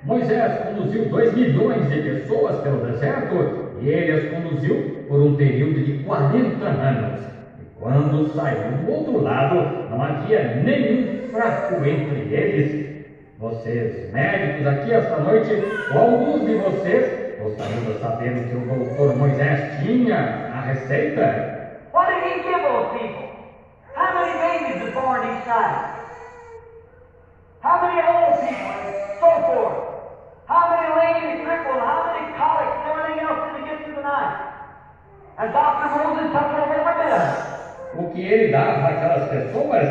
Moisés conduziu 2 milhões de pessoas pelo deserto e ele as conduziu por um período de 40 anos. E quando saiu do outro lado, não havia nenhum fraco entre eles. Vocês, médicos aqui esta noite, ou alguns de vocês, gostariam de saber o que o doutor Moisés tinha a receita? What did he give those people? How many babies were born each night? How many old people and so forth? How many lame and crippled? How many colics and everything else did he get through the night? And Dr. Moses took over every bit of it. O que ele dava àquelas pessoas?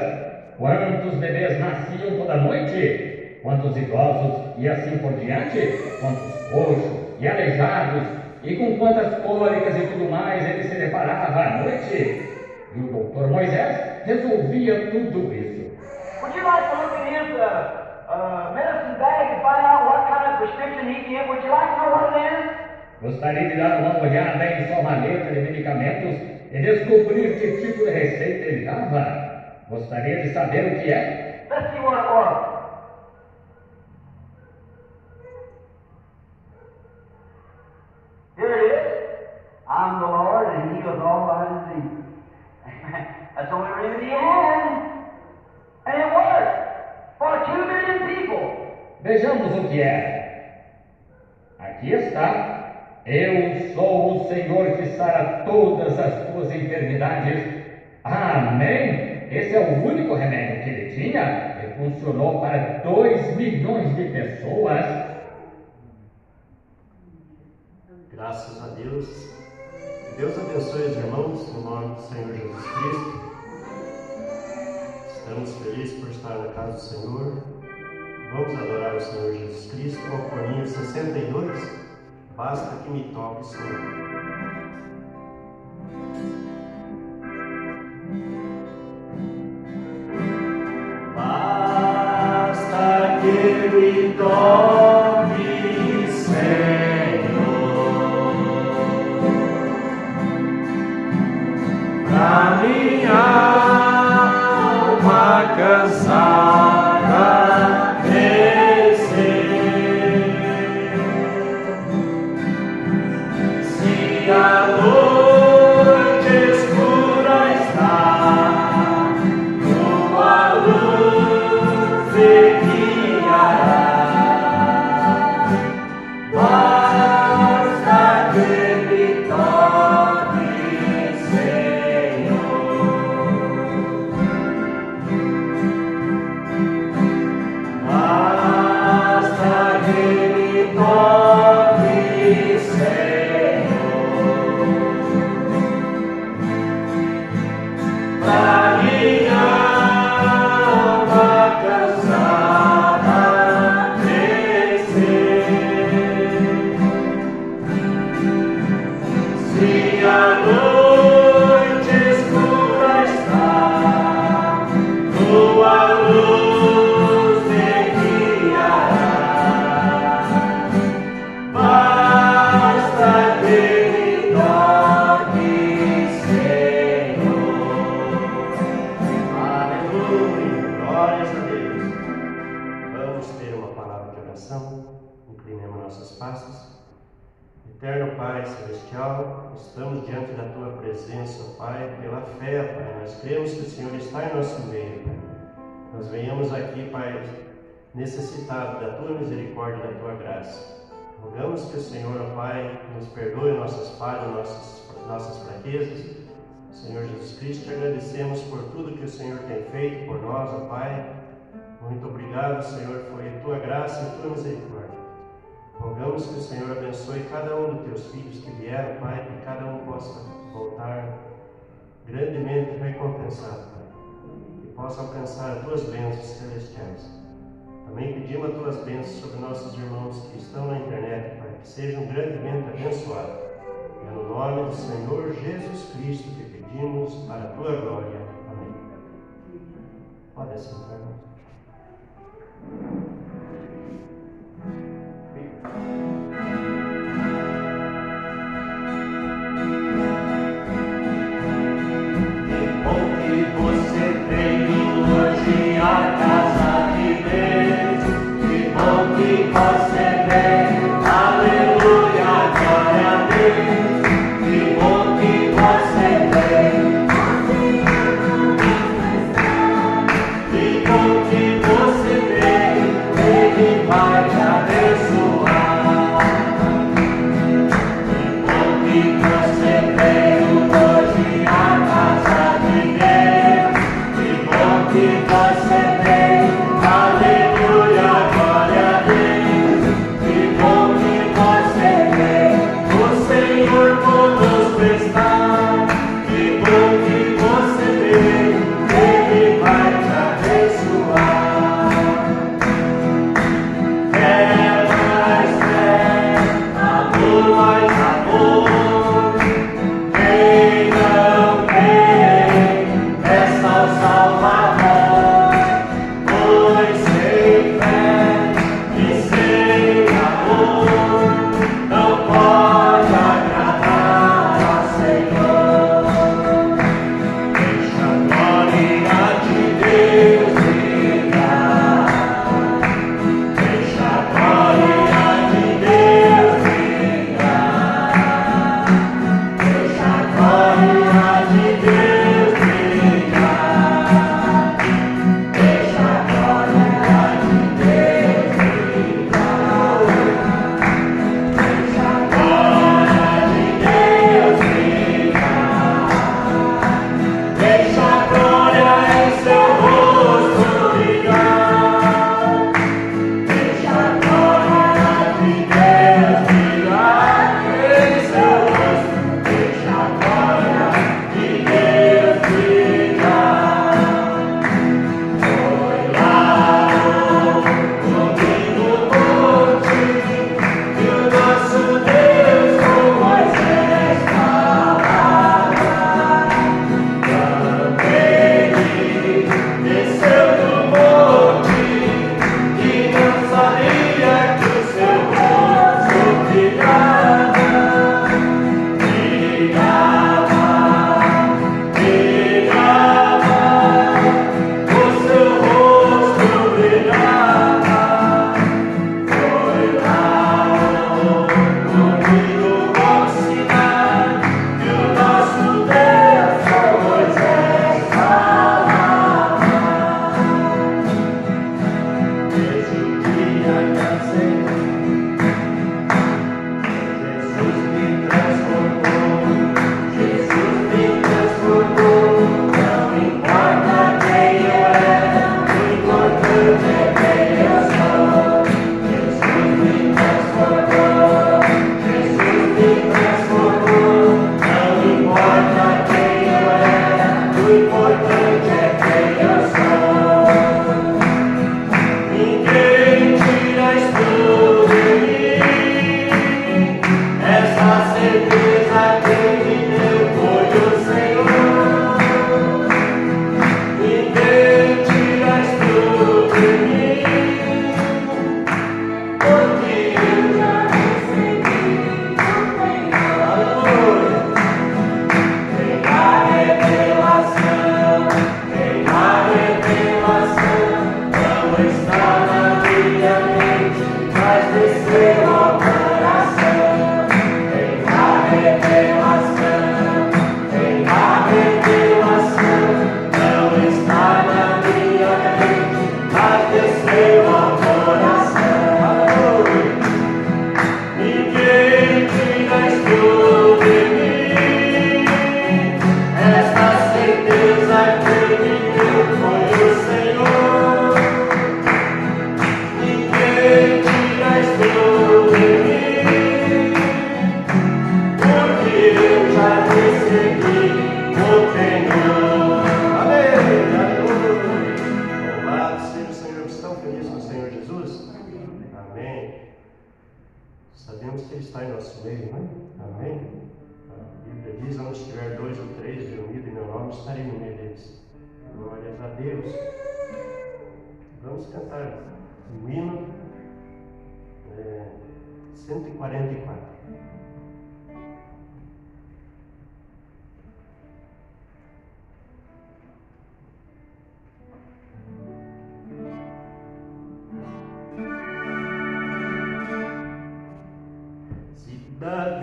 Quantos bebês nasciam toda noite? Quantos idosos e assim por diante? Quantos coxos e aleijados? E com quantas cólicas e tudo mais ele se deparava à noite? E o doutor Moisés resolvia tudo isso. Would you like to look at his medicine bag and find out what kind of prescription he gave? Would you like to know what it is? Gostaria de dar uma olhada em sua maleta de medicamentos e descobrir que tipo de receita ele dava? Gostaria de saber o que é? Let's see what it was. Here it is. I'm the Lord and heals all thy diseases. That's the only remedy he had. And it worked for 2 million people. Vejamos o que é. Aqui está. Eu sou o Senhor que sara todas as tuas enfermidades. Amém? Esse é o único remédio que ele tinha e funcionou para 2 milhões de pessoas. Graças a Deus. Deus abençoe os irmãos, no nome do Senhor Jesus Cristo. Estamos felizes por estar na casa do Senhor. Vamos adorar o Senhor Jesus Cristo com o corinho 62. Basta que me toque, Senhor. Basta que me toque, Senhor, pra minha alma cansada crescer. Se a noite escura está, tua luz me guiará. Basta que me toque, Senhor. Basta que me toque, Senhor. Pra minha alma cansada crescer. Se a noite escura está, tua luz me guiará. Basta que me toque, Senhor. Aleluia, glórias a Deus. Vamos ter uma palavra de oração. Inclinemos nossas faces. Eterno Pai Celestial, estamos diante da Tua presença, Pai, pela fé, Pai. Nós cremos que o Senhor está em nosso meio, Pai. Nós venhamos aqui, Pai, necessitados da Tua misericórdia e da Tua graça. Rogamos que o Senhor, ó Pai, nos perdoe nossas falhas, nossas fraquezas. Senhor Jesus Cristo, te agradecemos por tudo que o Senhor tem feito por nós, ó Pai. Muito obrigado, Senhor, foi a Tua graça e a Tua misericórdia. Rogamos que o Senhor abençoe cada um dos Teus filhos que vieram, Pai, que cada um possa voltar grandemente recompensado, Pai, que possa alcançar as Tuas bênçãos celestiais. Também pedimos as Tuas bênçãos sobre nossos irmãos que estão na internet, Pai, que sejam grandemente abençoados. É no nome do Senhor Jesus Cristo que pedimos para a Tua glória. Amém. Pode sentar, irmão. Que bom que você veio hoje à casa de Deus. Que bom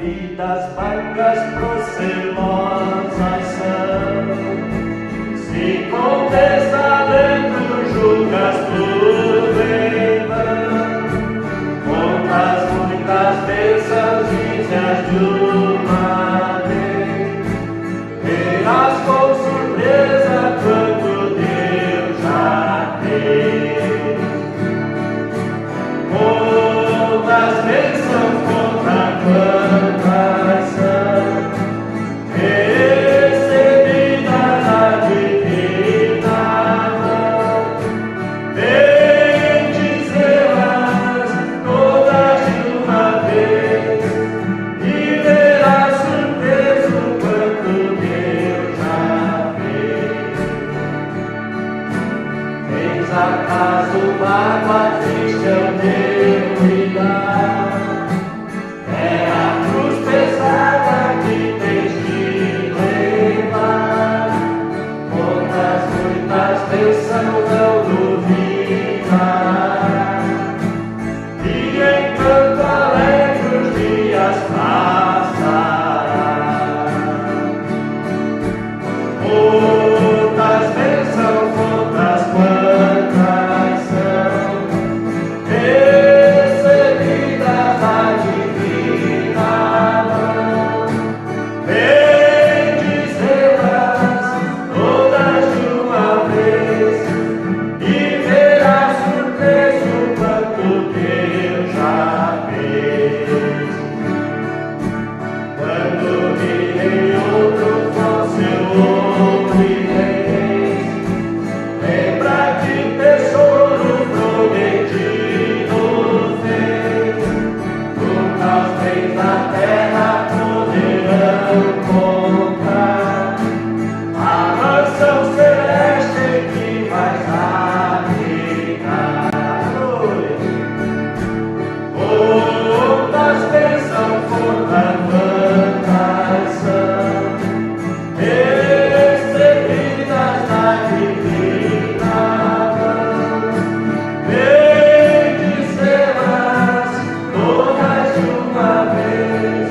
e das barcas procelosas são. Se com desalento julgas tudo em vão, contas muitas bênçãos dias de uma vez, verás com surpresa quanto Deus já fez. Contas bênçãos, conta quantas são, recebidas da divina mão. Bendizê-las todas de uma vez, e verás surpreso quanto Deus já fez. Tens acaso mágoa triste ao teu cuidar? É a cruz pesada que tens de levar. Contas muitas bênçãos não duvidarás, e enquanto alegre os dias passarás. Contas bênçãos, contas quantas são, recebidas da divina mão. Bendizê-las todas de uma vez, e verás surpreso quanto Deus já fez. Quando virei outro com seu ombro e vez, lembra que tesouro prometido fez. Nunca os bens da terra poderão comprar a mansão celeste em que vais habitar. Contas bênçãos, conta quantas são, recebidas da divina mão. Bendizê-las todas de uma vez,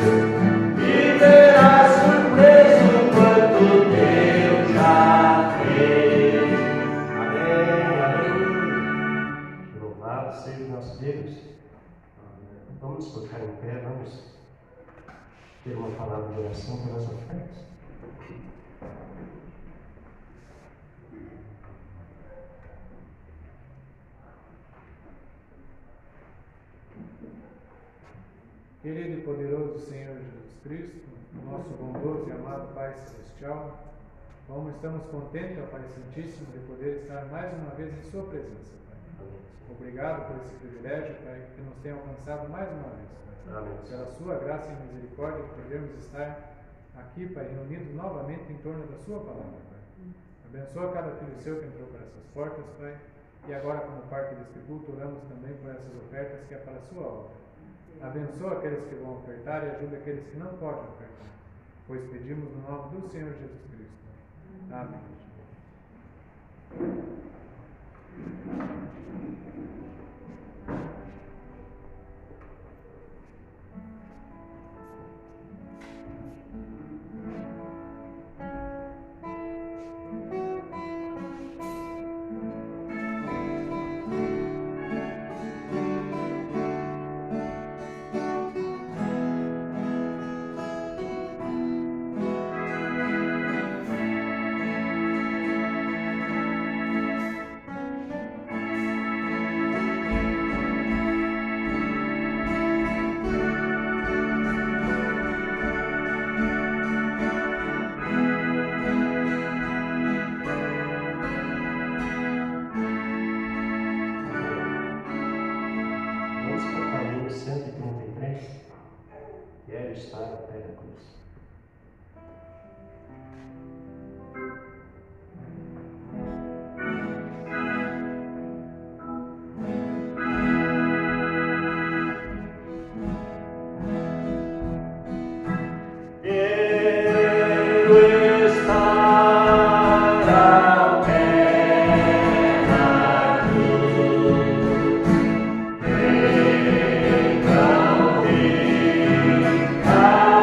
e verás surpreso quanto Deus já fez. Amém, amém. Louvado seja o nosso Deus. Vamos colocar em pé, vamos ter uma palavra de oração pelas ofertas. Querido e poderoso Senhor Jesus Cristo, nosso bondoso e amado Pai Celestial, como estamos contentes, ó Pai Santíssimo, de poder estar mais uma vez em Sua presença, Pai. Obrigado por esse privilégio, Pai, que nos tem alcançado mais uma vez, Pai. Amém. Pela Sua graça e misericórdia, podemos estar aqui, Pai, reunidos novamente em torno da Sua palavra, Pai. Abençoa cada filho seu que entrou por essas portas, Pai, e agora, como parte deste culto, oramos também por essas ofertas que é para a Sua obra. Abençoa aqueles que vão ofertar e ajuda aqueles que não podem ofertar, pois pedimos no nome do Senhor Jesus Cristo. Amém. Ah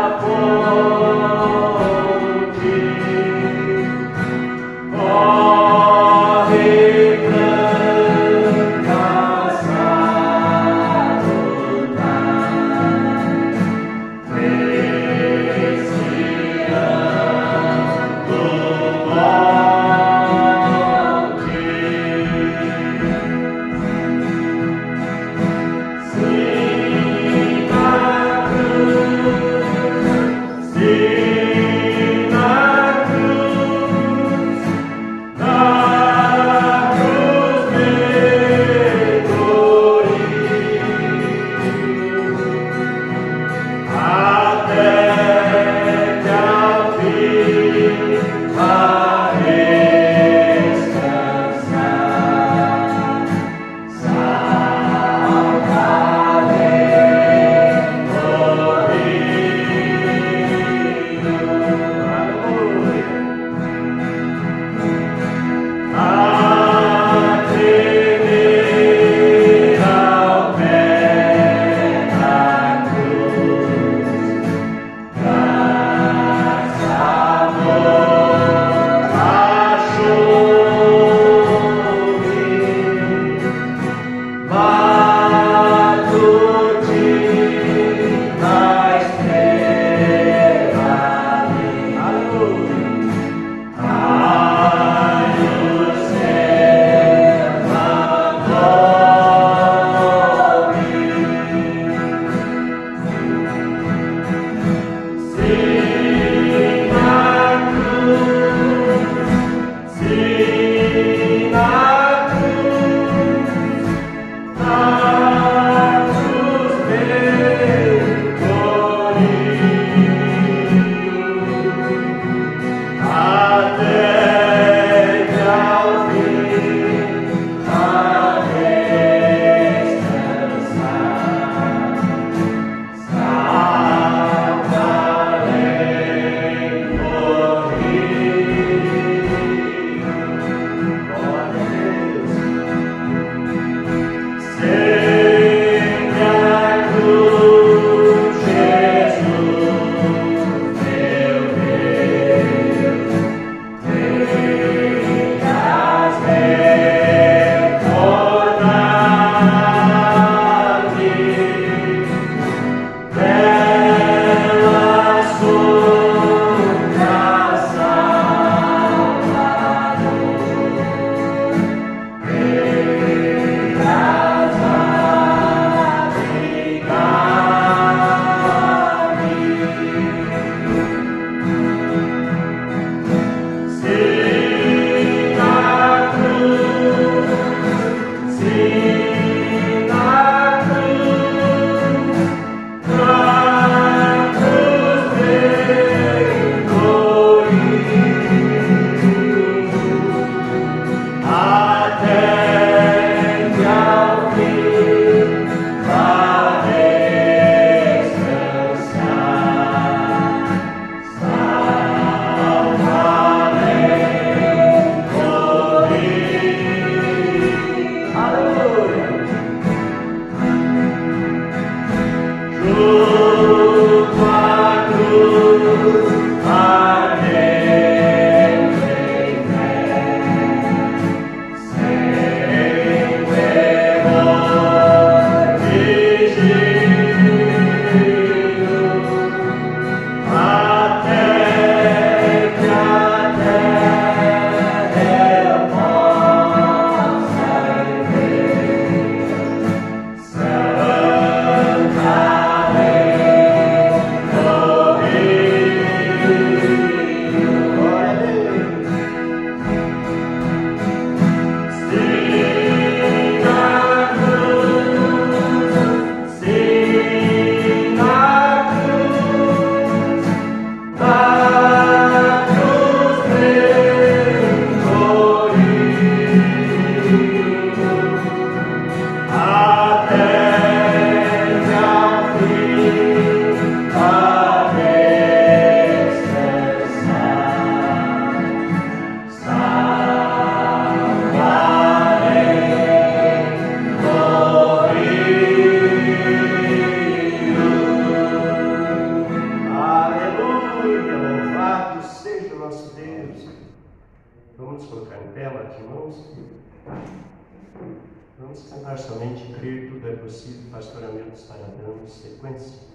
princípio, o pastor Hamilton estará dando sequência.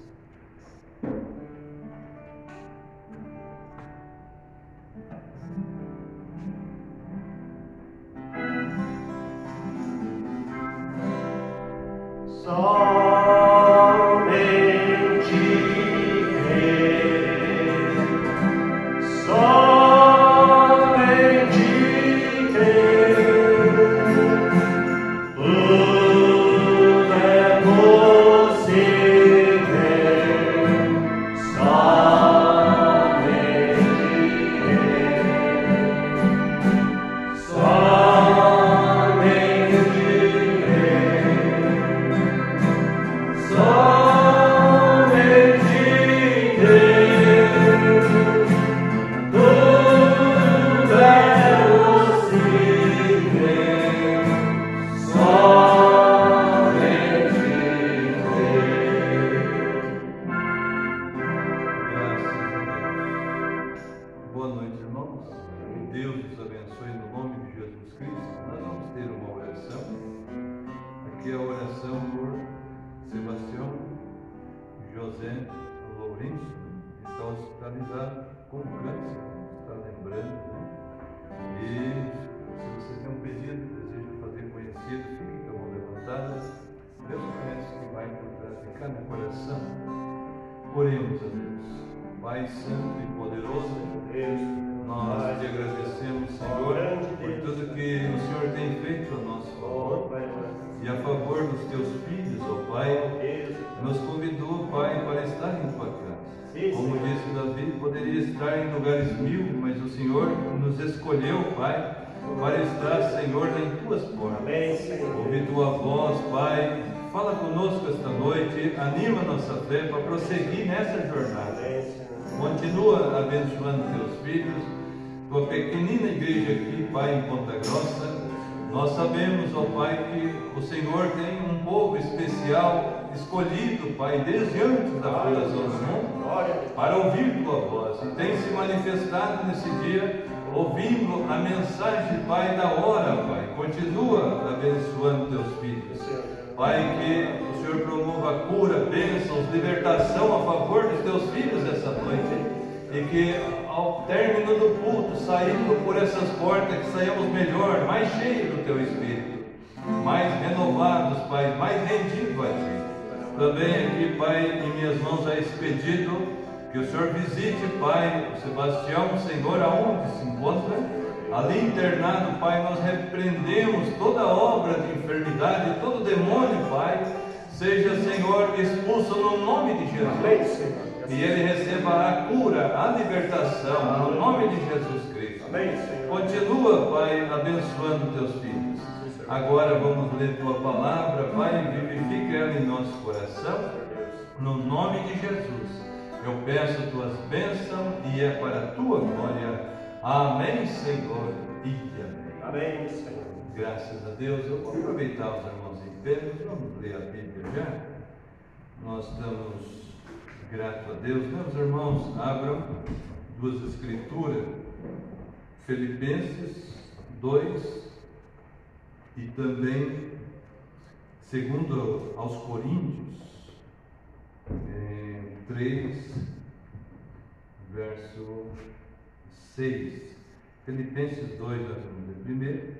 Oremos a Deus. Pai Santo e Poderoso, nós te agradecemos, Senhor, por tudo que o Senhor tem feito a nosso favor e a favor dos teus filhos, ó Pai. Nos convidou, Pai, para estar em tua casa. Como disse Davi, poderia estar em lugares mil, mas o Senhor nos escolheu, Pai, para estar, Senhor, em tuas portas. Ouve tua voz, Pai. Fala conosco esta noite, anima nossa fé para prosseguir nessa jornada. Continua abençoando teus filhos, tua pequenina igreja aqui, Pai, em Ponta Grossa. Nós sabemos, ó Pai, que o Senhor tem um povo especial, escolhido, Pai, desde antes da fundação do mundo, para ouvir tua voz. E tem se manifestado nesse dia, ouvindo a mensagem, Pai, da hora, Pai. Continua abençoando teus filhos. Pai, que o Senhor promova cura, bênçãos, libertação a favor dos teus filhos essa noite. E que ao término do culto, saindo por essas portas, que saiamos melhor, mais cheios do teu Espírito, mais renovados, Pai, mais rendidos a Ti. Também aqui, Pai, em minhas mãos há esse pedido, que o Senhor visite, Pai, o Sebastião, Senhor, aonde se encontra. Ali internado, Pai, nós repreendemos toda obra de enfermidade, todo demônio, Pai, seja, Senhor, expulso no nome de Jesus. E ele receba a cura, a libertação, no nome de Jesus Cristo. Continua, Pai, abençoando teus filhos. Agora vamos ler tua palavra, Pai, vivifica ela em nosso coração, no nome de Jesus. Eu peço tuas bênçãos e é para a tua glória. Amém, Senhor, e amém. Amém, Senhor. Graças a Deus. Eu vou aproveitar os irmãos em pé, vamos ler a Bíblia já. Nós estamos gratos a Deus. Meus irmãos, abram duas escrituras, Filipenses 2 e também segundo aos Coríntios 3, verso 6. Filipenses 2, nós vamos ler primeiro.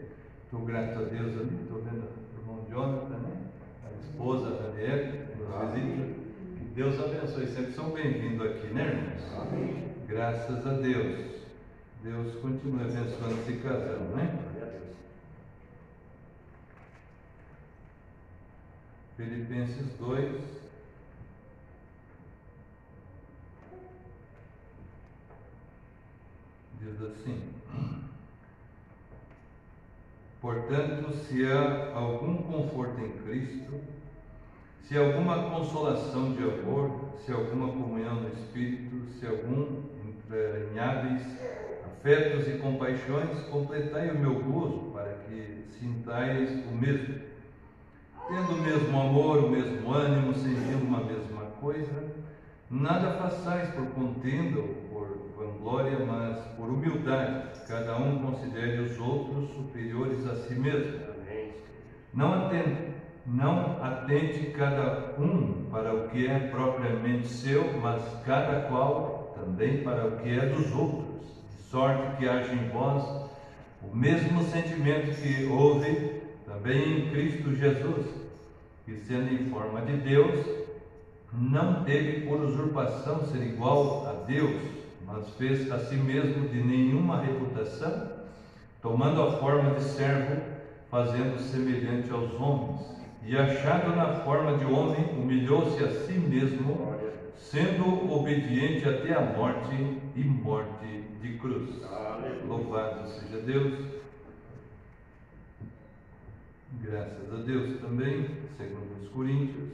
Estou grato a Deus ali, estou vendo o irmão Jonathan, né? A esposa Daniela, nos visita. Que Deus abençoe, sempre são bem-vindos aqui, né, irmãos? Amém. Graças a Deus. Deus continue abençoando esse casal, né? Filipenses 2. Diz assim: portanto, se há algum conforto em Cristo, se há alguma consolação de amor, se há alguma comunhão no Espírito, se há algum entranháveis afetos e compaixões, completai o meu gozo, para que sintais o mesmo, tendo o mesmo amor, o mesmo ânimo, sentindo uma mesma coisa. Nada façais por contenda ou por vanglória, mas por humildade. Cada um considere os outros superiores a si mesmo. Não não atente cada um para o que é propriamente seu, mas cada qual também para o que é dos outros, de sorte que haja em vós o mesmo sentimento que houve também em Cristo Jesus, que sendo em forma de Deus, não teve por usurpação ser igual a Deus, mas fez a si mesmo de nenhuma reputação, tomando a forma de servo, fazendo semelhante aos homens, e achado na forma de homem, humilhou-se a si mesmo, sendo obediente até a morte e morte de cruz. Louvado seja Deus. Graças a Deus também, segundo os Coríntios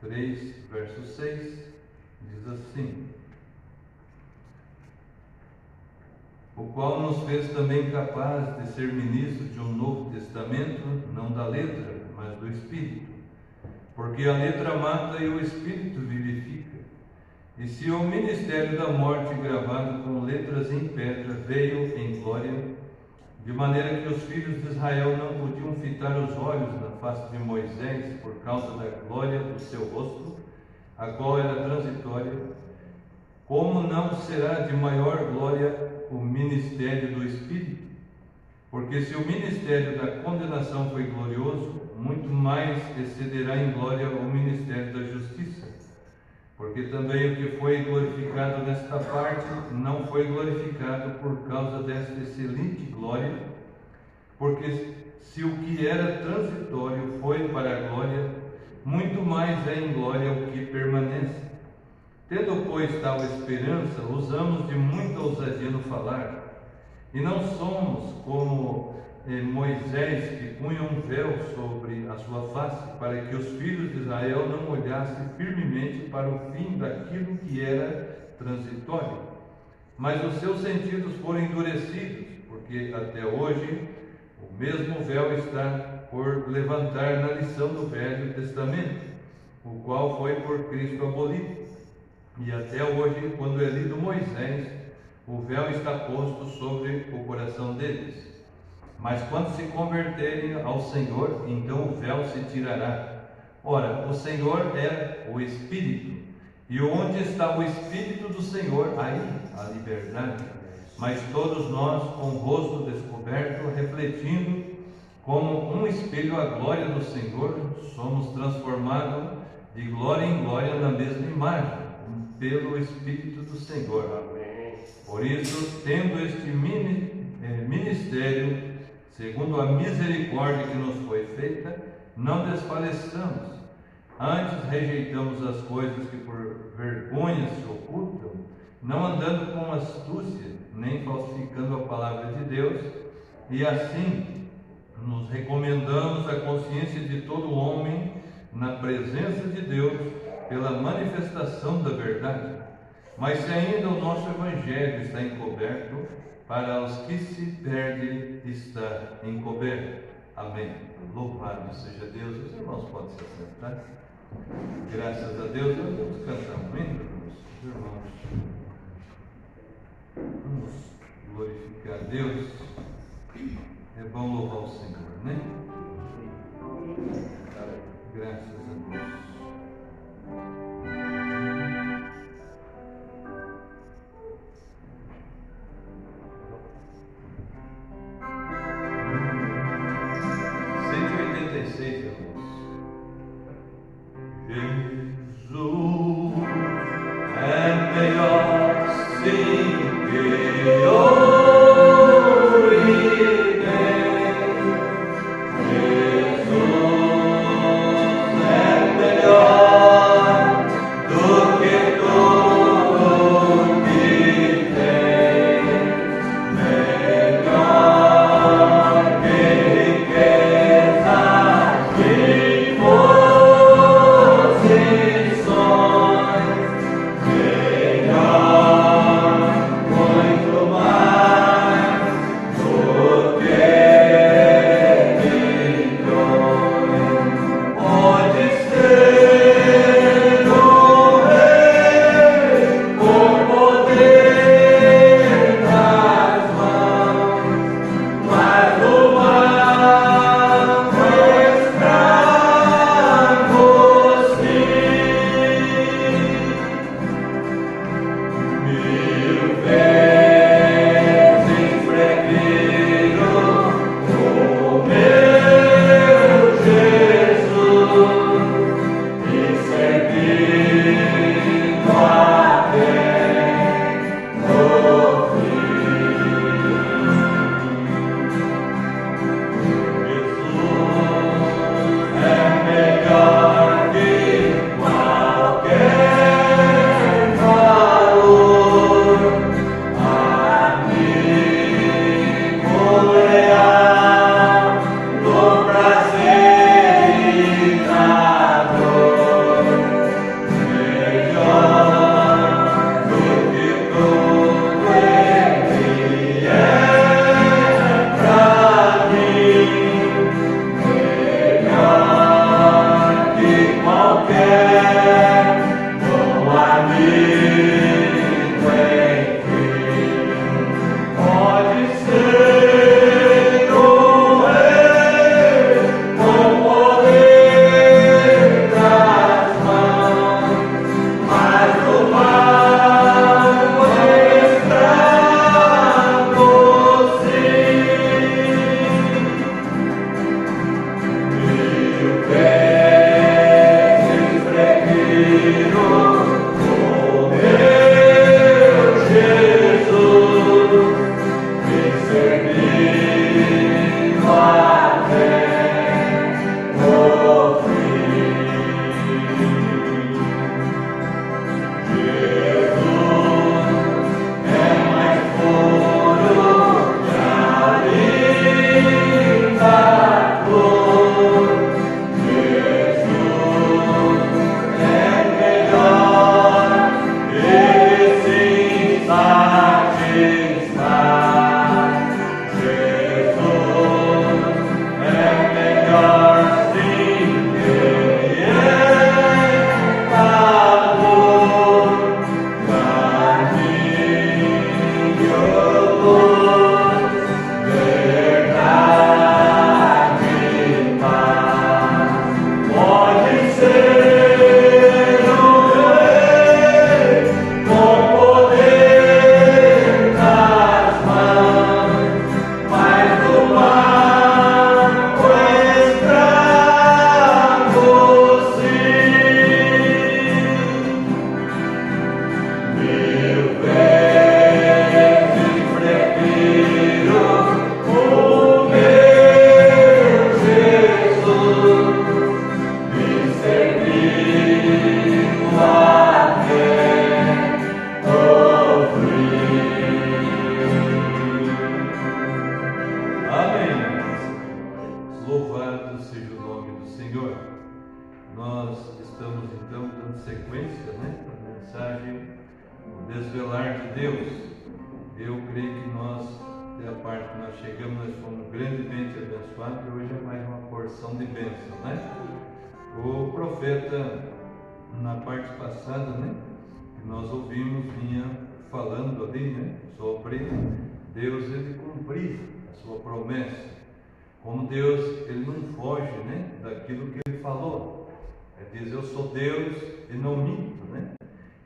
3, verso 6, diz assim: o qual nos fez também capaz de ser ministros de um novo testamento, não da letra, mas do Espírito, porque a letra mata e o Espírito vivifica. E se o ministério da morte, gravado com letras em pedra, veio em glória, de maneira que os filhos de Israel não podiam fitar os olhos na face de Moisés por causa da glória do seu rosto, a qual era transitória, como não será de maior glória o ministério do Espírito? Porque se o ministério da condenação foi glorioso, muito mais excederá em glória o ministério da justiça. Porque também o que foi glorificado nesta parte não foi glorificado por causa desta excelente glória, porque se o que era transitório foi para a glória, muito mais é em glória o que permanece. Tendo, pois, tal esperança, usamos de muita ousadia no falar, e não somos como Moisés, que punha um véu sobre a sua face, para que os filhos de Israel não olhassem firmemente para o fim daquilo que era transitório. Mas os seus sentidos foram endurecidos, porque até hoje o mesmo véu está por levantar na lição do Velho Testamento, o qual foi por Cristo abolido. E até hoje, quando é lido Moisés, o véu está posto sobre o coração deles. Mas quando se converterem ao Senhor, então o véu se tirará. Ora, o Senhor é o Espírito, e onde está o Espírito do Senhor, aí a liberdade. Mas todos nós, com o rosto descoberto, refletindo como um espelho a glória do Senhor, somos transformados de glória em glória na mesma imagem, pelo Espírito do Senhor. Por isso, tendo este ministério, segundo a misericórdia que nos foi feita, não desfaleçamos. Antes rejeitamos as coisas que por vergonha se ocultam, não andando com astúcia, nem falsificando a palavra de Deus, e assim nos recomendamos a consciência de todo homem na presença de Deus pela manifestação da verdade. Mas se ainda o nosso Evangelho está encoberto, para os que se perdem está encoberto. Amém. Louvado seja Deus. Os irmãos podem se assentar. Graças a Deus, nós vamos cantar um hino, meus irmãos. Vamos glorificar a Deus. É bom louvar o Senhor, né? Graças a Deus. Sim. estamos então dando sequência, né, à mensagem, o desvelar de Deus. Eu creio que nós, até a parte que nós chegamos, nós fomos grandemente abençoados e hoje é mais uma porção de bênção, né? O profeta, na parte passada, né, que nós ouvimos, vinha falando ali, né, sobre Deus ele cumprir a sua promessa. Como Deus, ele não foge, né, daquilo que ele falou. Ele diz, eu sou Deus e não minto, né?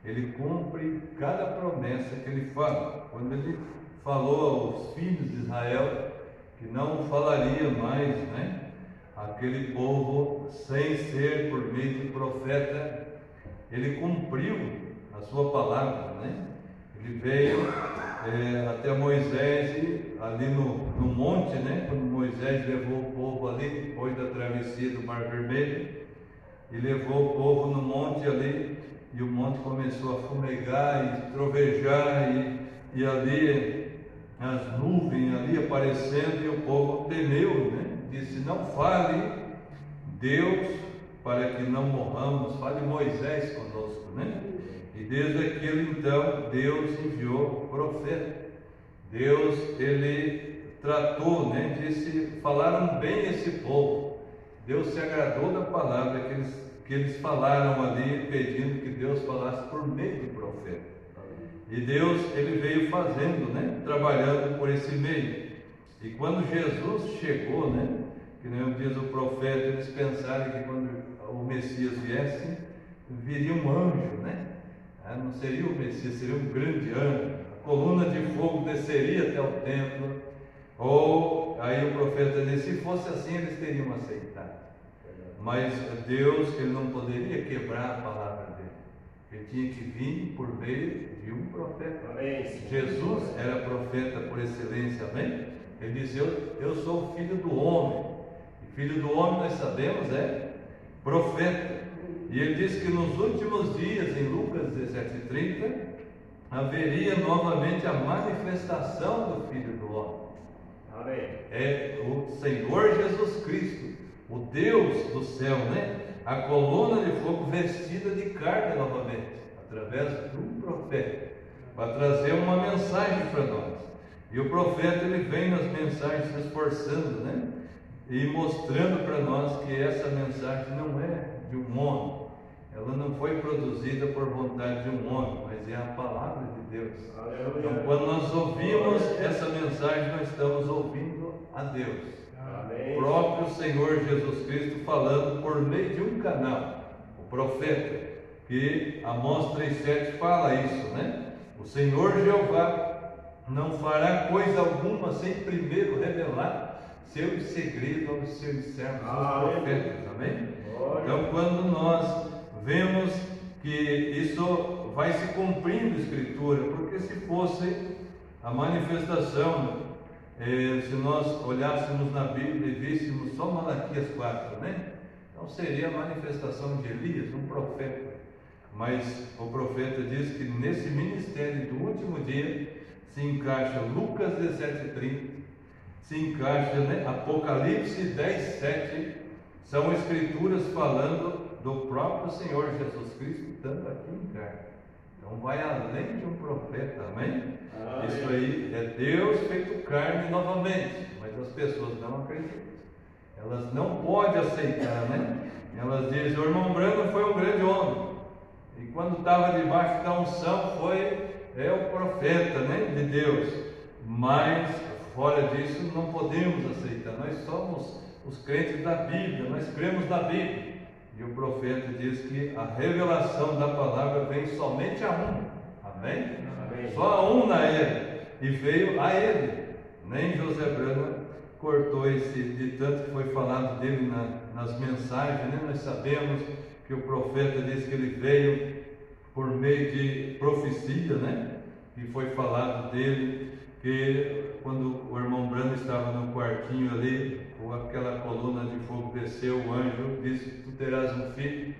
Ele cumpre cada promessa que ele fala. Quando ele falou aos filhos de Israel que não falaria mais, né, aquele povo sem ser por meio de profeta, ele cumpriu a sua palavra, né? Ele veio até Moisés ali no monte, né? Quando Moisés levou o povo ali, depois da travessia do Mar Vermelho, e levou o povo no monte ali, e o monte começou a fumegar e trovejar, e ali as nuvens ali aparecendo, e o povo temeu, né? Disse, não fale Deus para que não morramos, fale Moisés conosco, né? E desde aquele então, Deus enviou profeta. Deus, ele tratou, né? Disse, falaram bem esse povo. Deus se agradou da palavra que eles falaram ali, pedindo que Deus falasse por meio do profeta. E Deus, ele veio fazendo, né? Trabalhando por esse meio. E quando Jesus chegou, né? Que nem diz o profeta, eles pensaram que quando o Messias viesse, viria um anjo, né? Não seria o Messias, seria um grande anjo. A coluna de fogo desceria até o templo. Ou aí o profeta disse, se fosse assim, eles teriam aceitado. Mas Deus, ele não poderia quebrar a palavra dele. Ele tinha que vir por meio de um profeta. Amém. Jesus era profeta por excelência, amém? Ele disse, eu sou o filho do homem. E filho do homem, nós sabemos, é profeta. E ele disse que nos últimos dias, em Lucas 17:30, haveria novamente a manifestação do Filho do Homem. Amém. É o Senhor Jesus Cristo, o Deus do céu, né? A coluna de fogo vestida de carne novamente, através de um profeta, para trazer uma mensagem para nós. E o profeta, ele vem nas mensagens se esforçando, né? E mostrando para nós que essa mensagem não é de um homem, ela não foi produzida por vontade de um homem, mas é a palavra de Deus. Então, quando nós ouvimos essa mensagem, nós estamos ouvindo a Deus. Amém. O próprio Senhor Jesus Cristo falando por meio de um canal, o profeta, que Amós 3:7 fala isso, né? O Senhor Jeová não fará coisa alguma sem primeiro revelar seu segredo aos seus servos, os profetas, amém? Então, quando nós vemos que isso vai se cumprindo a Escritura, porque se fosse a manifestação, se nós olhássemos na Bíblia e víssemos só Malaquias 4, né? Então seria a manifestação de Elias, um profeta. Mas o profeta diz que nesse ministério do último dia se encaixa Lucas 17:30, se encaixa, né, Apocalipse 10:7, são escrituras falando do próprio Senhor Jesus Cristo, estando aqui em carne. Então vai além de um profeta, amém? Isso aí é Deus feito carne novamente, mas as pessoas não acreditam. Elas não podem aceitar, né? Elas dizem, o irmão Branco foi um grande homem, e quando estava debaixo da unção é o profeta, né, de Deus. Mas fora disso não podemos aceitar. Nós somos os crentes da Bíblia, nós cremos na Bíblia. E o profeta diz que a revelação da palavra vem somente a um. Amém? Amém. Só a um na ele. E veio a ele. Nem José Branco cortou esse, de tanto que foi falado dele nas mensagens, né? Nós sabemos que o profeta diz que ele veio por meio de profecia, né? Que foi falado dele, que quando o irmão Brando estava no quartinho ali, com aquela coluna de fogo desceu, o anjo disse, tu terás um filho,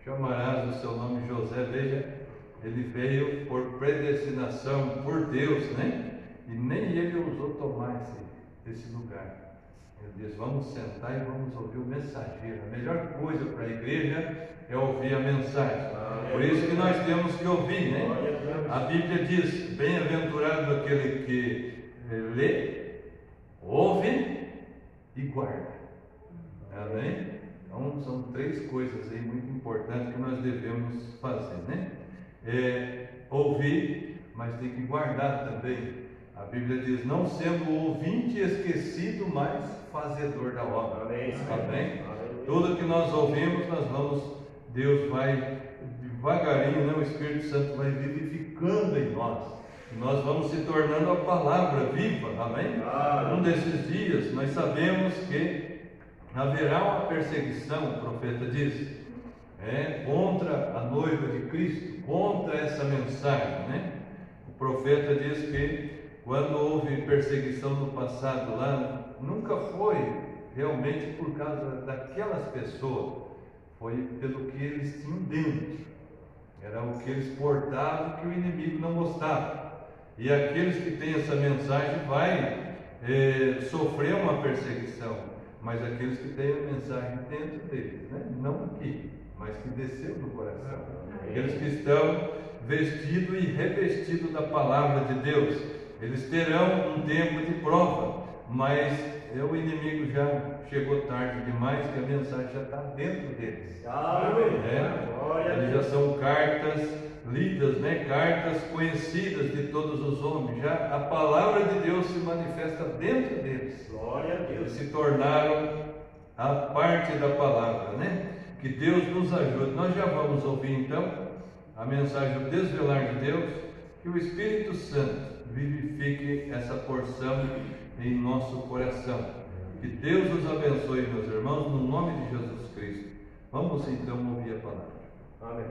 chamarás o seu nome José. Veja, ele veio por predestinação, por Deus, né? E nem ele ousou tomar esse lugar. Ele diz, vamos sentar e vamos ouvir o mensageiro. A melhor coisa para a igreja é ouvir a mensagem. Por isso que nós temos que ouvir, né? A Bíblia diz, bem-aventurado aquele que lê, ouve e guarda. Amém? Então são 3 coisas aí muito importantes que nós devemos fazer, né? Ouvir, mas tem que guardar também. A Bíblia diz, não sendo o ouvinte esquecido, mas fazedor da obra. Amém? Tudo que nós ouvimos, Deus vai devagarinho, né? O Espírito Santo vai vivificando em nós. E nós vamos se tornando a palavra viva. Amém? Um desses dias, nós sabemos que haverá uma perseguição, o profeta diz, contra a noiva de Cristo, contra essa mensagem, né? O profeta diz que quando houve perseguição no passado lá, nunca foi realmente por causa daquelas pessoas, foi pelo que eles tinham dentro, era o que eles portavam que o inimigo não gostava. E aqueles que têm essa mensagem vai sofrer uma perseguição, mas aqueles que têm a mensagem dentro deles, né? Não aqui, mas que desceu do coração, aqueles que estão vestidos e revestidos da palavra de Deus, eles terão um tempo de prova, mas o inimigo já chegou tarde demais, que a mensagem já está dentro deles. Eles já são cartas lidas, né? Cartas conhecidas de todos os homens, já a palavra de Deus se manifesta dentro deles. Glória a Deus. Eles se tornaram a parte da palavra, né? Que Deus nos ajude. Nós já vamos ouvir então a mensagem do desvelar de Deus, que o Espírito Santo vivifique essa porção em nosso coração. Que Deus nos abençoe, meus irmãos, no nome de Jesus Cristo. Vamos então ouvir a palavra. Amém.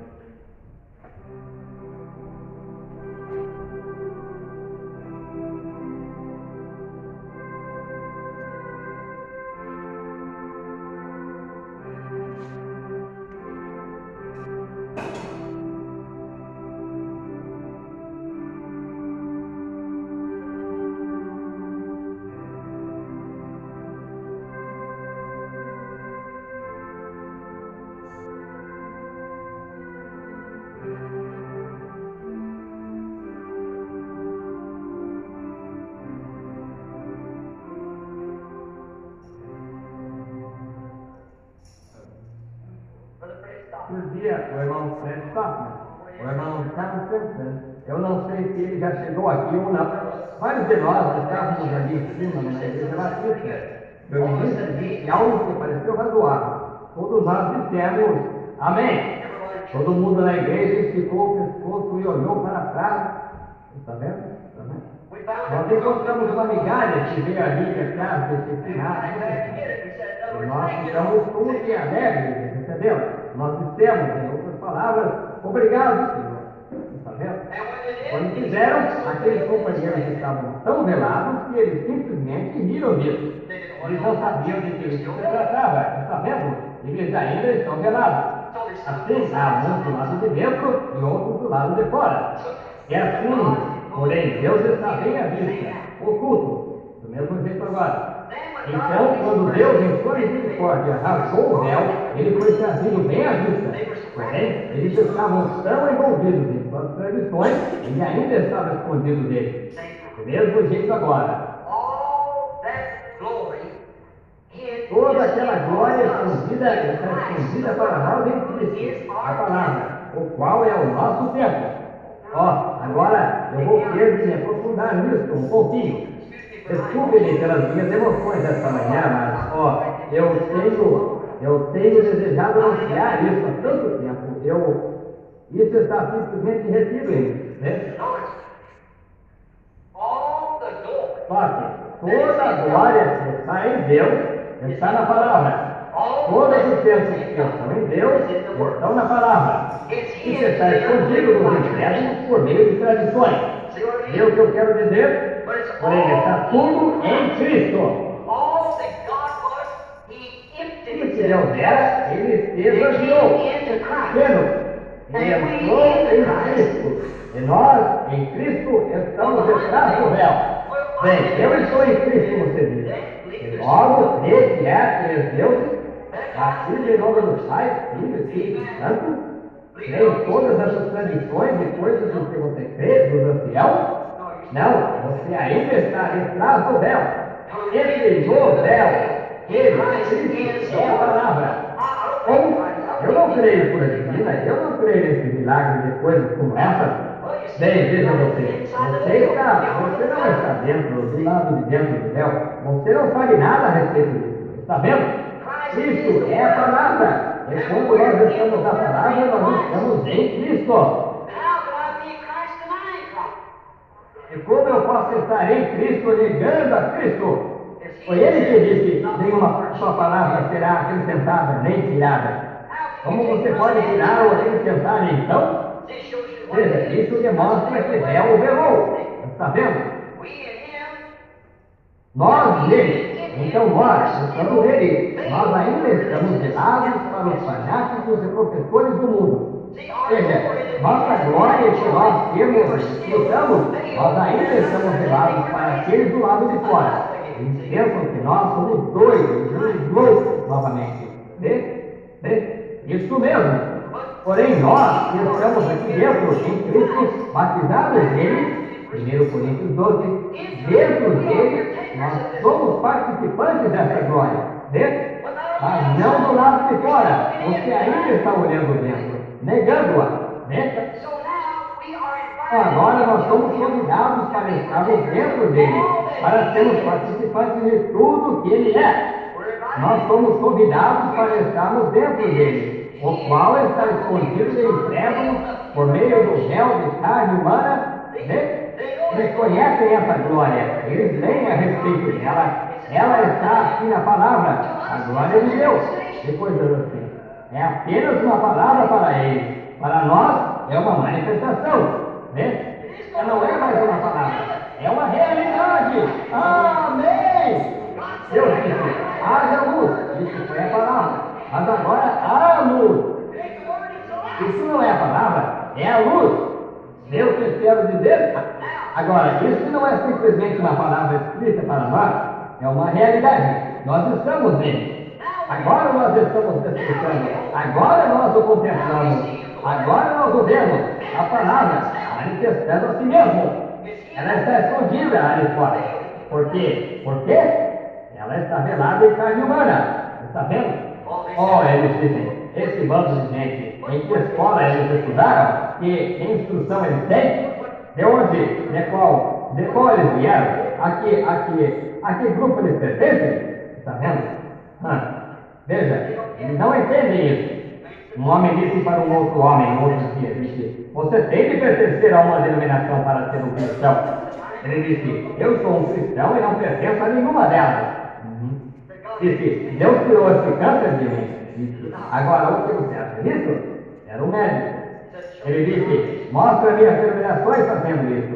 Outro dia, o irmão Fred Stockman, o irmão Sam Simpson, eu não sei se ele já chegou aqui ou não. Vários de nós estávamos ali em cima, na igreja batista. Eu disse algo que pareceu razoável. Todos nós dissemos amém. Todo mundo na igreja ficou o pescoço e olhou para trás. Está vendo? Está vendo? Nós encontramos uma migalha que veio ali atrás desse final. E nós ficamos todos alegres, entendeu? Nós dissemos, em outras palavras, obrigado, Senhor. Está vendo? Quando fizeram, aqueles companheiros estavam tão velados que eles simplesmente riram disso. Eles não sabiam de que isso se tratava. Está vendo? Eles ainda estão velados. Assim, há uns do lado de dentro e outros do lado de fora. É assim, porém, Deus está bem à vista, oculto, do mesmo jeito agora. Então, quando Deus, em sua misericórdia, rasgou o véu, ele foi trazido bem à vista. Porém, eles estavam tão envolvidos em suas tradições, ele ainda estava escondido dele. Do mesmo jeito agora. Toda aquela glória escondida está escondida para nós em Cristo, a palavra, o qual é o nosso tempo. Agora eu vou ter de me aprofundar nisso um pouquinho. Desculpe-me pelas minhas emoções esta manhã, mas eu tenho desejado anunciar isso há tanto tempo. Isso está simplesmente retido em mim, né? Só que toda a glória que está em Deus está na palavra. Todas as bênçãos que estão em Deus estão na palavra. Isso está escondido nos incrédulos por meio de tradições. Vê o que eu quero dizer? Porém, está tudo em Cristo. Tudo que Deus era, ele esvaziou. Ele entrou em Cristo. E nós, em Cristo, estamos detrás do véu. Bem, eu estou em Cristo, você diz. Logo, crê que há três deuses, batido em nome do Pai, Filho e Espírito Santo, crê em todas essas tradições e coisas em que você crê, dos anciãos? Não, você ainda está atrás do véu. Esse no véu, Cristo é a palavra. Ou, eu não creio por divina, eu não creio nesse milagre de coisas como essa. Bem, veja você, você não está dentro, do lado de dentro do véu, você não sabe nada a respeito disso, está vendo? Cristo é a palavra, e quando nós estamos na palavra, nós estamos em Cristo. E como eu posso estar em Cristo negando a Cristo? Foi Ele que disse, nenhuma sua palavra será acrescentada nem tirada. Como você pode tirar ou acrescentar então? Veja, isso demonstra que véu velou. Está vendo? Nós nele, então nós estamos nele. Nós ainda estamos velados para os fanáticos e professores do mundo. Veja, nossa glória que nós desfrutamos, nós ainda estamos velados para aqueles do lado de fora. Eles pensam que nós somos doidos, loucos novamente. Vê? Isso mesmo. Porém, nós que estamos aqui dentro, em Cristo, batizados nele, 1 Coríntios 12, dentro dele, nós somos participantes dessa glória. Vê? Mas não do lado de fora. Você ainda está olhando dentro, negando-a. Vê? Agora nós somos convidados para estarmos dentro dele, para sermos participantes de tudo que ele é. Nós somos convidados para estarmos dentro dele, o qual está escondido em trevas por meio do véu de carne humana. Eles conhecem essa glória, eles leem a respeito dela, ela está aqui na palavra, a glória de Deus, e coisas assim. É apenas uma palavra para eles, para nós é uma manifestação. Ela não é mais uma palavra, é uma realidade. Amém! Deus disse, haja luz, isso foi a palavra, mas agora há luz. Isso não é a palavra, é a luz. Deus que quero dizer. Agora, isso não é simplesmente uma palavra escrita para nós, é uma realidade. Nós estamos nele. Agora nós estamos desfrutando, agora nós o contemplamos, agora nós o vemos, a palavra manifestando a si mesmo. Ela está escondida ali fora. Por quê? Porque ela está velada em carne humana. Está vendo? Oh, eles dizem, esse bando de gente, em que escola eles estudaram, que instrução eles têm, de onde, de qual eles vieram, a que grupo eles pertencem? Está vendo? Veja, eles não entendem isso. Um homem disse para um outro homem, um outro dia, disse, você tem de pertencer a uma denominação para ser um cristão. Ele disse, eu sou um cristão e não pertenço a nenhuma delas. Disse, Deus tirou esse câncer de mim. Disse, agora o que você acha disso? Era um médico. Ele disse, mostra-me as denominações fazendo isso.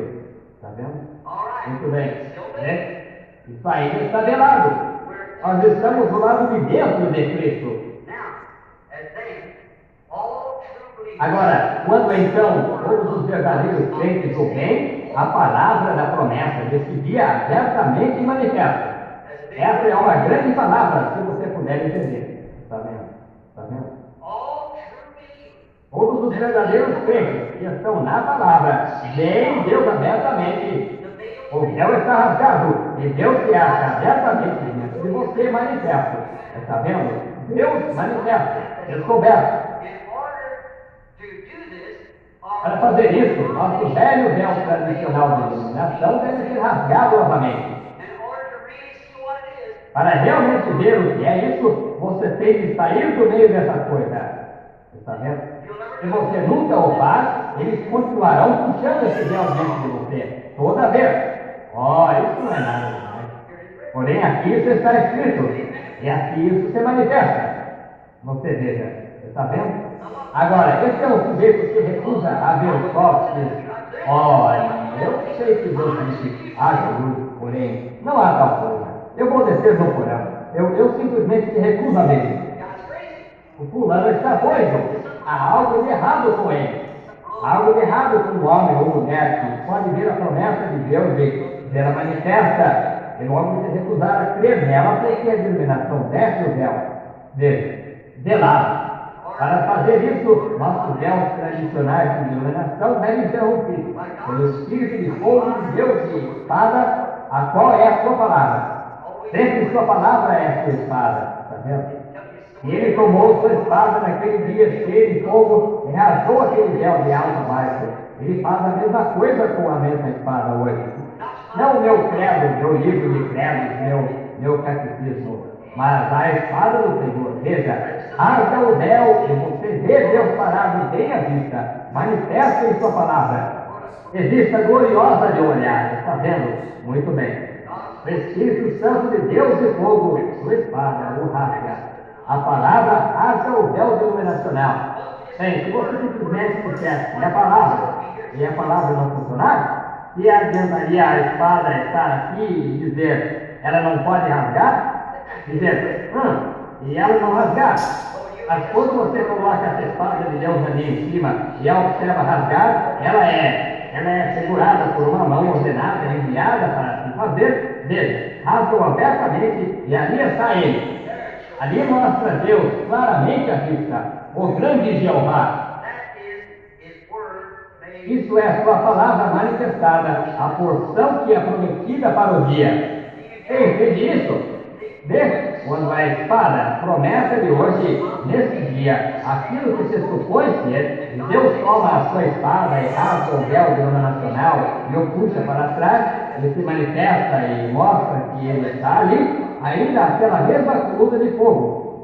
Está vendo? Muito bem. Isso aí está velado. Nós estamos do lado de dentro de Cristo. Agora, quando então todos os verdadeiros crentes o veem, a palavra da promessa desse dia abertamente manifesta. Essa é uma grande palavra, se você puder entender. Está vendo? Está vendo? Todos os verdadeiros crentes que estão na palavra veem Deus abertamente. O véu está rasgado e Deus se acha abertamente dentro de você manifesto. Está vendo? Deus manifesta, descoberto. Para fazer isso, nosso velho véu tradicional de iluminação deve ser rasgado novamente. Para realmente ver o que é isso, você tem que sair do meio dessa coisa. Está vendo? Se você nunca o faz, eles continuarão puxando esse véu dentro de você, toda vez. Oh, isso não é nada demais. Porém, aqui isso está escrito, e aqui isso se manifesta. Você veja, está vendo? Agora, esse é um sujeito que recusa a ver o sol, que diz, olha, eu sei que Deus disse, haja luz, porém, não há tal coisa. Eu vou descer no porão. Eu simplesmente me recuso a ver. O fulano está doido. Há algo de errado com ele. Há algo de errado com um homem ou mulher que pode ver a promessa de Deus e ver a manifesta. Ele logo se recusara a crer nela, porque a denominação desce o véu de lado. Para fazer isso, nossos véus tradicionais de denominação devem ser rompidos pelo Espírito de fogo de Deus e espada, a qual é a sua palavra. Sempre sua palavra é a sua espada, está vendo? E ele tomou sua espada naquele dia cheio de fogo e rasgou aquele véu de alto a baixo. Ele faz a mesma coisa com a mesma espada hoje. Não o meu credo, meu livro de credos, meu catecismo, mas a espada do Senhor. Veja, rasga o véu e você vê Deus parado bem à vista, manifesta em sua palavra. Existe a gloriosa de olhar, está vendo? Muito bem. O Espírito Santo de Deus e fogo, sua espada o rasga. A palavra rasga o véu denominacional. Bem, se você simplesmente dissesse que é a palavra e a palavra não funcionar, e adiantaria a espada estar aqui e dizer, ela não pode rasgar? Dizer, e ela não rasgar. Mas quando você coloca essa espada de Deus ali em cima e a observa rasgar, ela é segurada por uma mão ordenada, enviada para se fazer. Veja, rasgam abertamente e ali está ele. Ali mostra Deus claramente à vista, o grande Jeová. Isso é a sua palavra manifestada, a porção que é prometida para o dia. Quem entende isso? Vê, quando a espada, promessa de hoje, nesse dia, aquilo que se supõe ser, e Deus toma a sua espada e rasga o véu denominacional e o puxa para trás, ele se manifesta e mostra que ele está ali, ainda pela mesma coluna de fogo.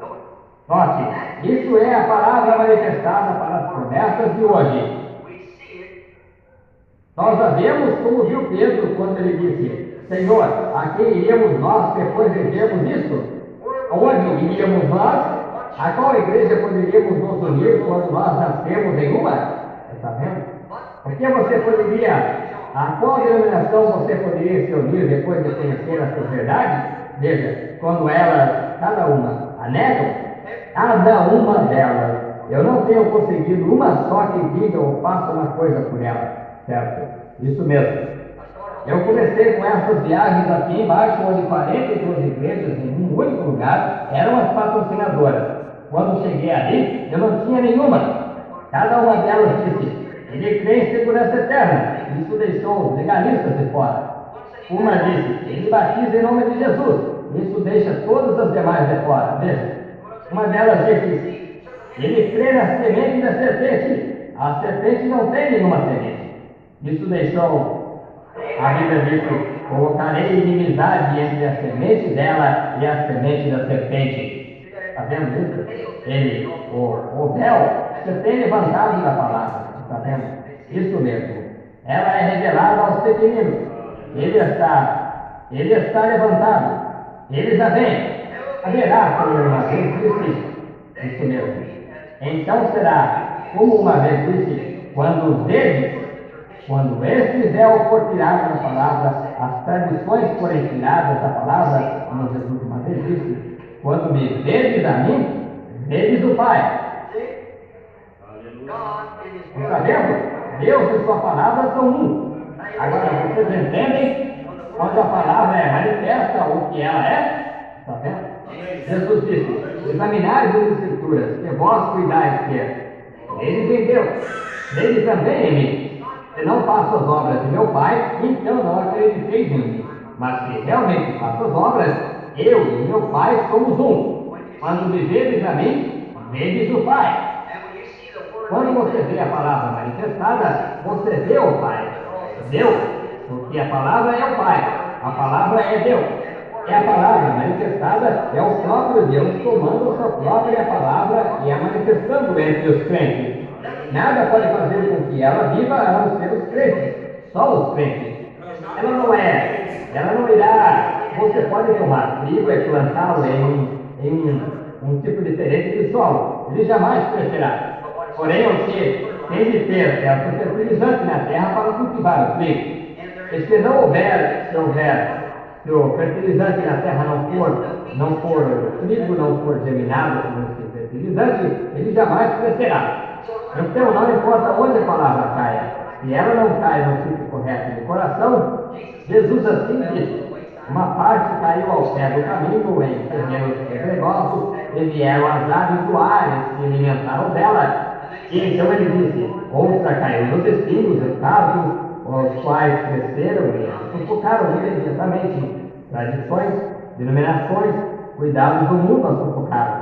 Note, isso é a palavra manifestada para as promessas de hoje. Nós sabemos como viu Pedro quando ele disse, Senhor, a quem iremos nós depois de vermos isto? Onde iríamos nós? A qual igreja poderíamos nos unir quando nós nascemos em uma? Está vendo? Porque você poderia, a qual denominação você poderia se unir depois de conhecer essas verdades? Veja, quando elas, cada uma, a negam, cada uma delas, eu não tenho conseguido uma só que diga ou faça uma coisa por ela, certo? Isso mesmo. Eu comecei com essas viagens aqui embaixo, onde 42 igrejas em um único lugar eram as patrocinadoras. Quando cheguei ali, eu não tinha nenhuma. Cada uma delas disse, ele crê em segurança eterna. Isso deixou os legalistas de fora. Uma disse, ele batiza em nome de Jesus. Isso deixa todas as demais de fora. Veja, uma delas disse, ele crê na semente da serpente. A serpente não tem nenhuma semente. Isso deixou... A Bíblia diz que colocarei inimizade entre a semente dela e a semente da serpente. Está vendo isso? Ele, o véu, você tem levantado da palavra. Está vendo? Isso mesmo. Ela é revelada aos pequeninos. Ele está levantado. Ele já vem. Haverá, como uma vez disse. Isso mesmo. Então será, como uma vez disse, quando este véu for tirado da palavra, as tradições forem tiradas da palavra, como Jesus uma vez disse, quando me vedes a mim, vedes o Pai. Está vendo? Deus e sua palavra são um. Agora, vocês entendem? Quando a palavra é manifesta o que ela é? Está vendo? Jesus disse, examinai as Escrituras, que vós cuidais que eles em Deus, eles também em mim. Se não faço as obras de meu Pai, então não acrediteis em mim. Mas se realmente faço as obras, eu e meu Pai somos um. Quando me vedes a mim, vedes o Pai. Quando você vê a palavra manifestada, você vê o Pai. Deus, porque a palavra é o Pai. A palavra é Deus. É a palavra manifestada, é o próprio Deus tomando a sua própria palavra e a manifestando entre os crentes. Nada pode fazer com que ela viva a não ser os crentes, só os crentes. Ela não irá, você pode tomar trigo e plantá-lo em um tipo diferente de solo, ele jamais crescerá. Porém, você tem de ter certo fertilizante na terra para cultivar o trigo. E se não houver, se o fertilizante na terra não for o trigo não for germinado com esse fertilizante, ele jamais crescerá. Então, não importa onde a palavra caia, se ela não cai no sítio correto do coração, Jesus assim disse, uma parte caiu ao pé do caminho em terrenos pedregosos e vieram as aves do ar e se alimentaram dela. E então ele disse: outra caiu nos espinhos e cardos, os quais cresceram e a sufocaram imediatamente. Tradições, denominações, cuidados do mundo a sufocaram.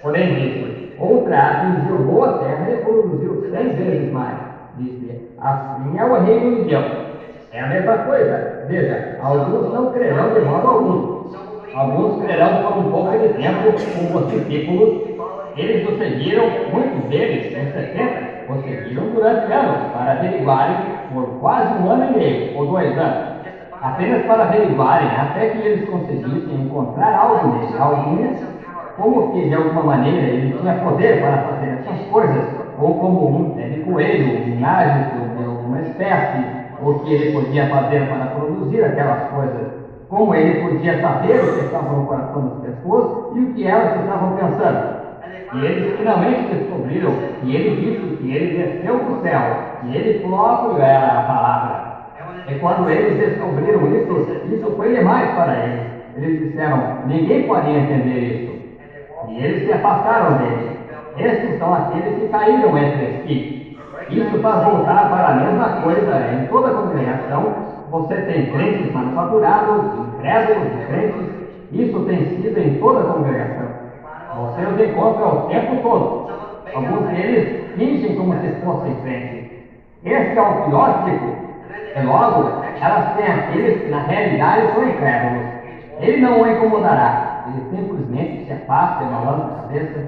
Porém disse: outra atingiu boa terra e produziu 100 vezes mais. Disse: assim é o reino de Deus. É a mesma coisa. Veja, alguns não crerão de modo algum. Alguns crerão por um pouco de tempo, como os discípulos. Eles o seguiram, muitos deles, uns 70, o seguiram durante anos, para averiguarem por quase 1 ano e meio, ou 2 anos. Apenas para averiguarem, até que eles conseguissem encontrar algo nele. Alguns, como que de alguma maneira ele tinha poder para fazer essas coisas, ou como um pé de coelho, um mágico, uma espécie, o que ele podia fazer para produzir aquelas coisas, como ele podia saber o que estava no coração das pessoas e o que elas estavam pensando. E eles finalmente descobriram que ele disse que ele desceu do céu, e ele próprio era a palavra. E quando eles descobriram isso foi demais para eles. Eles disseram: ninguém poderia entender isso. E eles se afastaram dele. Estes são aqueles que caíram entre si. Isso faz voltar para a mesma coisa em toda a congregação. Você tem crentes manufaturados, incrédulos e crentes. Isso tem sido em toda a congregação. Você os encontra o tempo todo. Alguns deles fingem como se fossem crentes. Esse é o pior tipo. E logo, elas têm aqueles que na realidade são incrédulos. Ele não o incomodará. Ele simplesmente se afasta e balança a cabeça.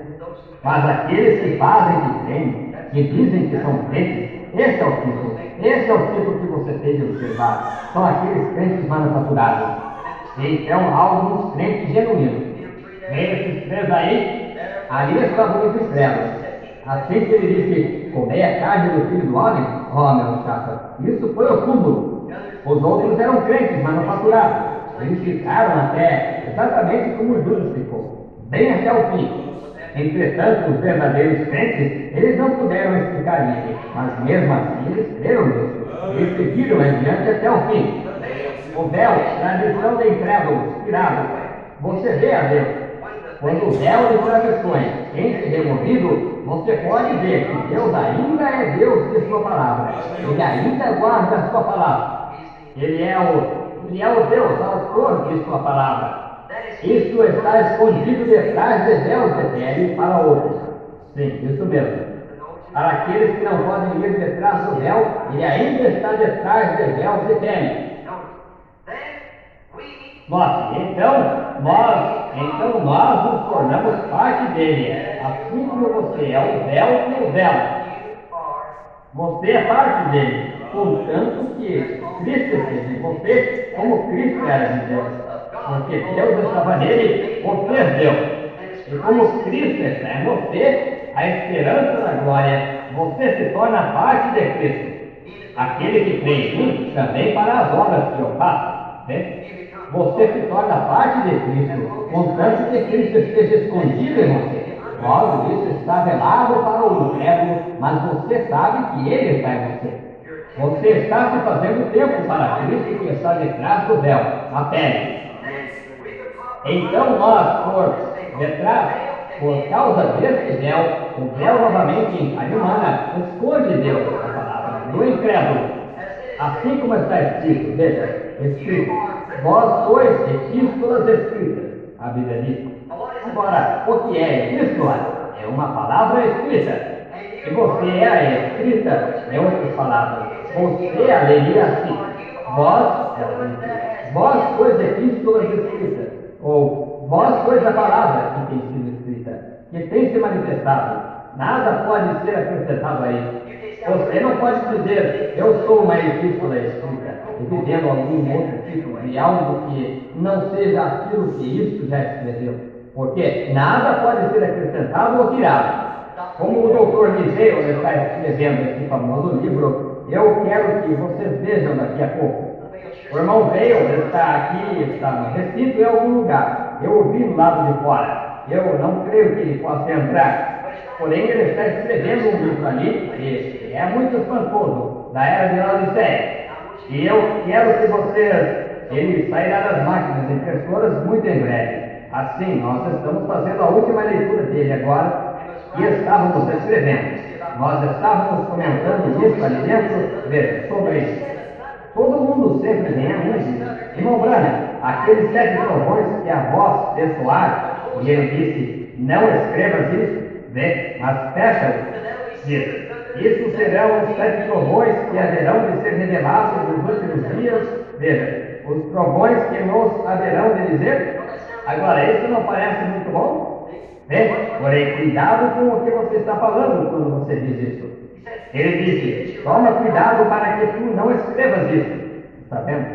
Mas aqueles que fazem que creem, que dizem que são crentes, esse é o tipo. Esse é o tipo que você tem de observar. São aqueles crentes manufaturados. Então, há alguns crentes genuínos. Esses 3 aí, ali estavam os incrédulos. Assim que ele disse: comei a carne do filho do homem, meu chapa, isso foi o cúmulo. Os outros eram crentes manufaturados. Eles ficaram até exatamente como Judas ficou, bem até o fim. Entretanto, os verdadeiros crentes, eles não puderam explicar isso, mas mesmo assim eles creram nisso. Eles seguiram adiante até o fim. O véu, tradição de incrédulos, tirado. Você vê a Deus. Quando o véu de tradições tem se removido, você pode ver que Deus ainda é Deus de sua palavra. Ele ainda guarda a sua palavra. Ele é o Deus autor de sua palavra. Isso está escondido detrás de véus de pele para outros. Sim, isso mesmo. Para aqueles que não podem ir detrás do véu, ele ainda está detrás de véus de pele. Note, então nós nos tornamos parte dele, assim como você é o véu e o véu. Você é parte dele, contanto que Cristo esteja em você, como Cristo era de Deus. Porque Deus estava nele, você é Deus. E como Cristo está em você, a esperança da glória, você se torna parte de Cristo. Aquele que crê em mim, também para as obras que eu faço. Né? Você se torna parte de Cristo, contanto que Cristo esteja escondido em você. Logo, isso está velado para o incrédulo, mas você sabe que Ele está em você. Você está se fazendo tempo para Cristo que está detrás do véu, a pele. Então nós, por causa deste véu, o véu novamente em carne humana, esconde Deus, a palavra, do incrédulo. Assim como está escrito, veja, escrito: vós sois epístolas escritas, a Bíblia diz. Agora, o que é epístola? É uma palavra escrita. E você é a escrita, é outras palavras. Você a leria assim: vós sois epístolas escritas, ou vós sois a palavra que tem sido escrita, que tem se manifestado. Nada pode ser acrescentado a isso. Você não pode dizer: eu sou uma epístola escrita, exigindo algum outro tipo de algo que não seja aquilo que isso já escreveu. Porque nada pode ser acrescentado ou tirado. Como o doutor Liseu está escrevendo esse famoso livro, eu quero que vocês vejam daqui a pouco. O irmão Veio está aqui, está no recinto em algum lugar. Eu ouvi do lado de fora. Eu não creio que ele possa entrar. Porém, ele está escrevendo um livro ali, que é muito espantoso, da era de Laodiceia. E eu quero que vocês ele sairá das máquinas impressoras muito em breve. Assim, nós estamos fazendo a última leitura dele agora e estávamos escrevendo. Nós estávamos comentando isso ali dentro, veja, sobre isso. Todo mundo sempre vem a mim e diz: irmão Branham, aqueles 7 trovões que a voz fez soar, e ele disse: não escrevas isso, vê, mas fecha-o. Diz: isso serão os 7 trovões que haverão de ser revelados nos últimos dias. Veja, os trovões que nos haverão de dizer. Agora, isso não parece muito bom? Vê, porém, cuidado com o que você está falando quando você diz isso. Ele disse: toma cuidado para que tu não escrevas isso. Está vendo?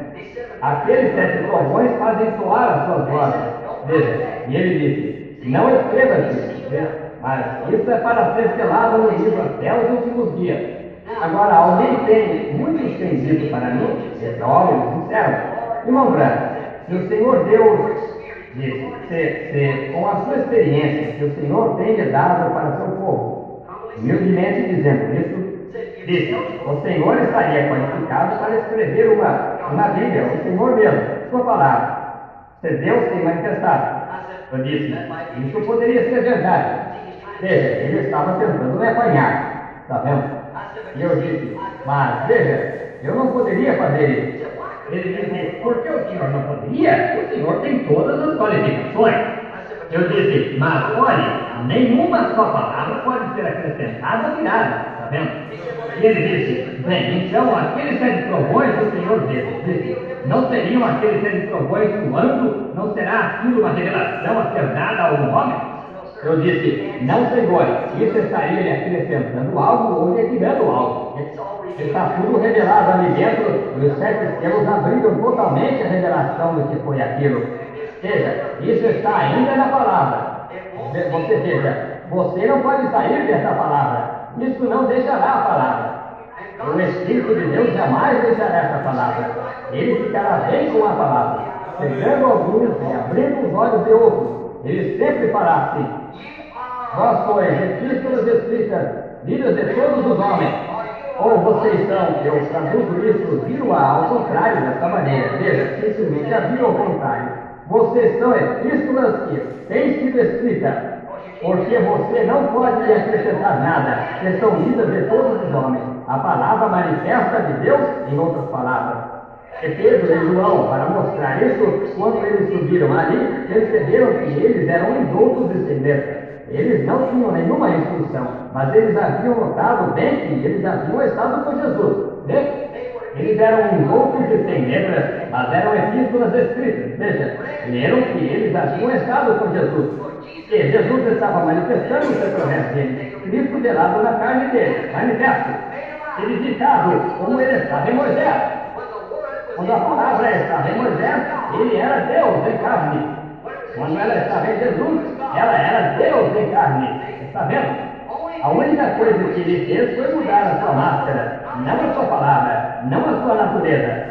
Aqueles 7 trovões fazem soar as suas vozes. Veja, e ele disse: não escrevas isso. Veja, mas isso é para ser selado no livro até os últimos dias. Agora, muitos têm dito para mim, esse homem sincero: irmão Branham, se o Senhor Deus disse, com a sua experiência que o Senhor tem lhe dado para seu povo, humildemente dizendo isso, disse: o Senhor estaria qualificado para escrever uma Bíblia, o Senhor mesmo, sua palavra. Se Deus tem manifestado. Eu disse: isso poderia ser verdade. Veja, ele estava tentando me apanhar, está vendo? E eu disse: mas veja, eu não poderia fazer isso. Ele disse: por que o senhor não poderia? O senhor tem todas as qualificações. Eu disse: mas olhe, nenhuma só palavra pode ser acrescentada ou tirada, está vendo? E ele disse: bem, então aqueles 7 trovões do Senhor Deus, disse, não seriam aqueles 7 trovões soando? Não será aquilo uma revelação a ser dada a algum homem? Eu disse: não, Senhor, isso estaria lhe acrescentando algo ou lhe tirando algo. Está tudo revelado ali dentro, e os 7 selos abriram totalmente a revelação do que foi aquilo. Veja, isso está ainda na palavra. Você veja, você não pode sair dessa palavra. Isso não deixará a palavra. O Espírito de Deus jamais deixará essa palavra. Ele ficará bem com a palavra, cegando alguns e abrindo os olhos de outros. Ele sempre fará assim. Vós sois epístolas escritas, lidas de todos os homens. Ou vocês são, eu traduzo isso, viram ao contrário dessa maneira. Veja, simplesmente já viram ao contrário. Vocês são epístolas que têm sido escritas, porque você não pode lhe acrescentar nada, que são lidas de todos os homens. A palavra manifesta de Deus, em outras palavras. E Pedro e João, para mostrar isso, quando eles subiram ali, perceberam que eles eram indoutos e sem letra. Eles não tinham nenhuma instrução, mas eles haviam notado bem que eles haviam estado com Jesus. Vê? Eles eram indoutos e sem letras, mas eram epístolas escritas. Veja, leram que eles haviam estado com Jesus. E Jesus estava manifestando-se através deles, Cristo velado na carne dele, manifesto, edificado como ele estava em Moisés. Quando a palavra estava em Moisés, ele era Deus em carne. Quando ela estava em Jesus, ela era Deus em carne. Está vendo? A única coisa que ele fez foi mudar a sua máscara, não a sua palavra, não a sua natureza.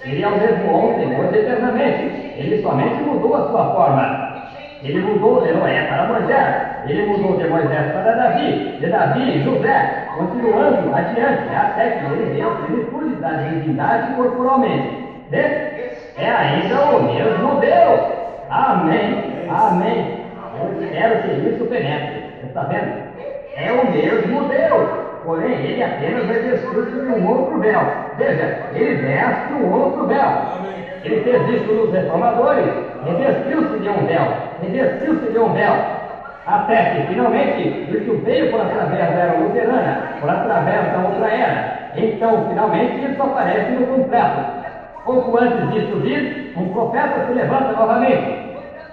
Ele é o mesmo ontem, hoje eternamente. Ele somente mudou a sua forma. Ele mudou de Noé para Moisés. Ele mudou de Moisés para Davi, de Davi José, continuando adiante, até que ele deu a plenitude da divindade corporalmente. Vê? É ainda o mesmo Deus. Amém. Amém. Eu espero que isso penetre. Está vendo? É o mesmo Deus. Porém, ele apenas vai vestir-se de um outro véu. Veja, ele veste um outro véu. Ele fez isso nos reformadores. Revestiu-se de um véu. Revestiu-se de um véu. Até que, finalmente, isso veio por através da era luterana, por através da outra era. Então, finalmente, isso aparece no completo. Pouco antes disso vir, um profeta se levanta novamente.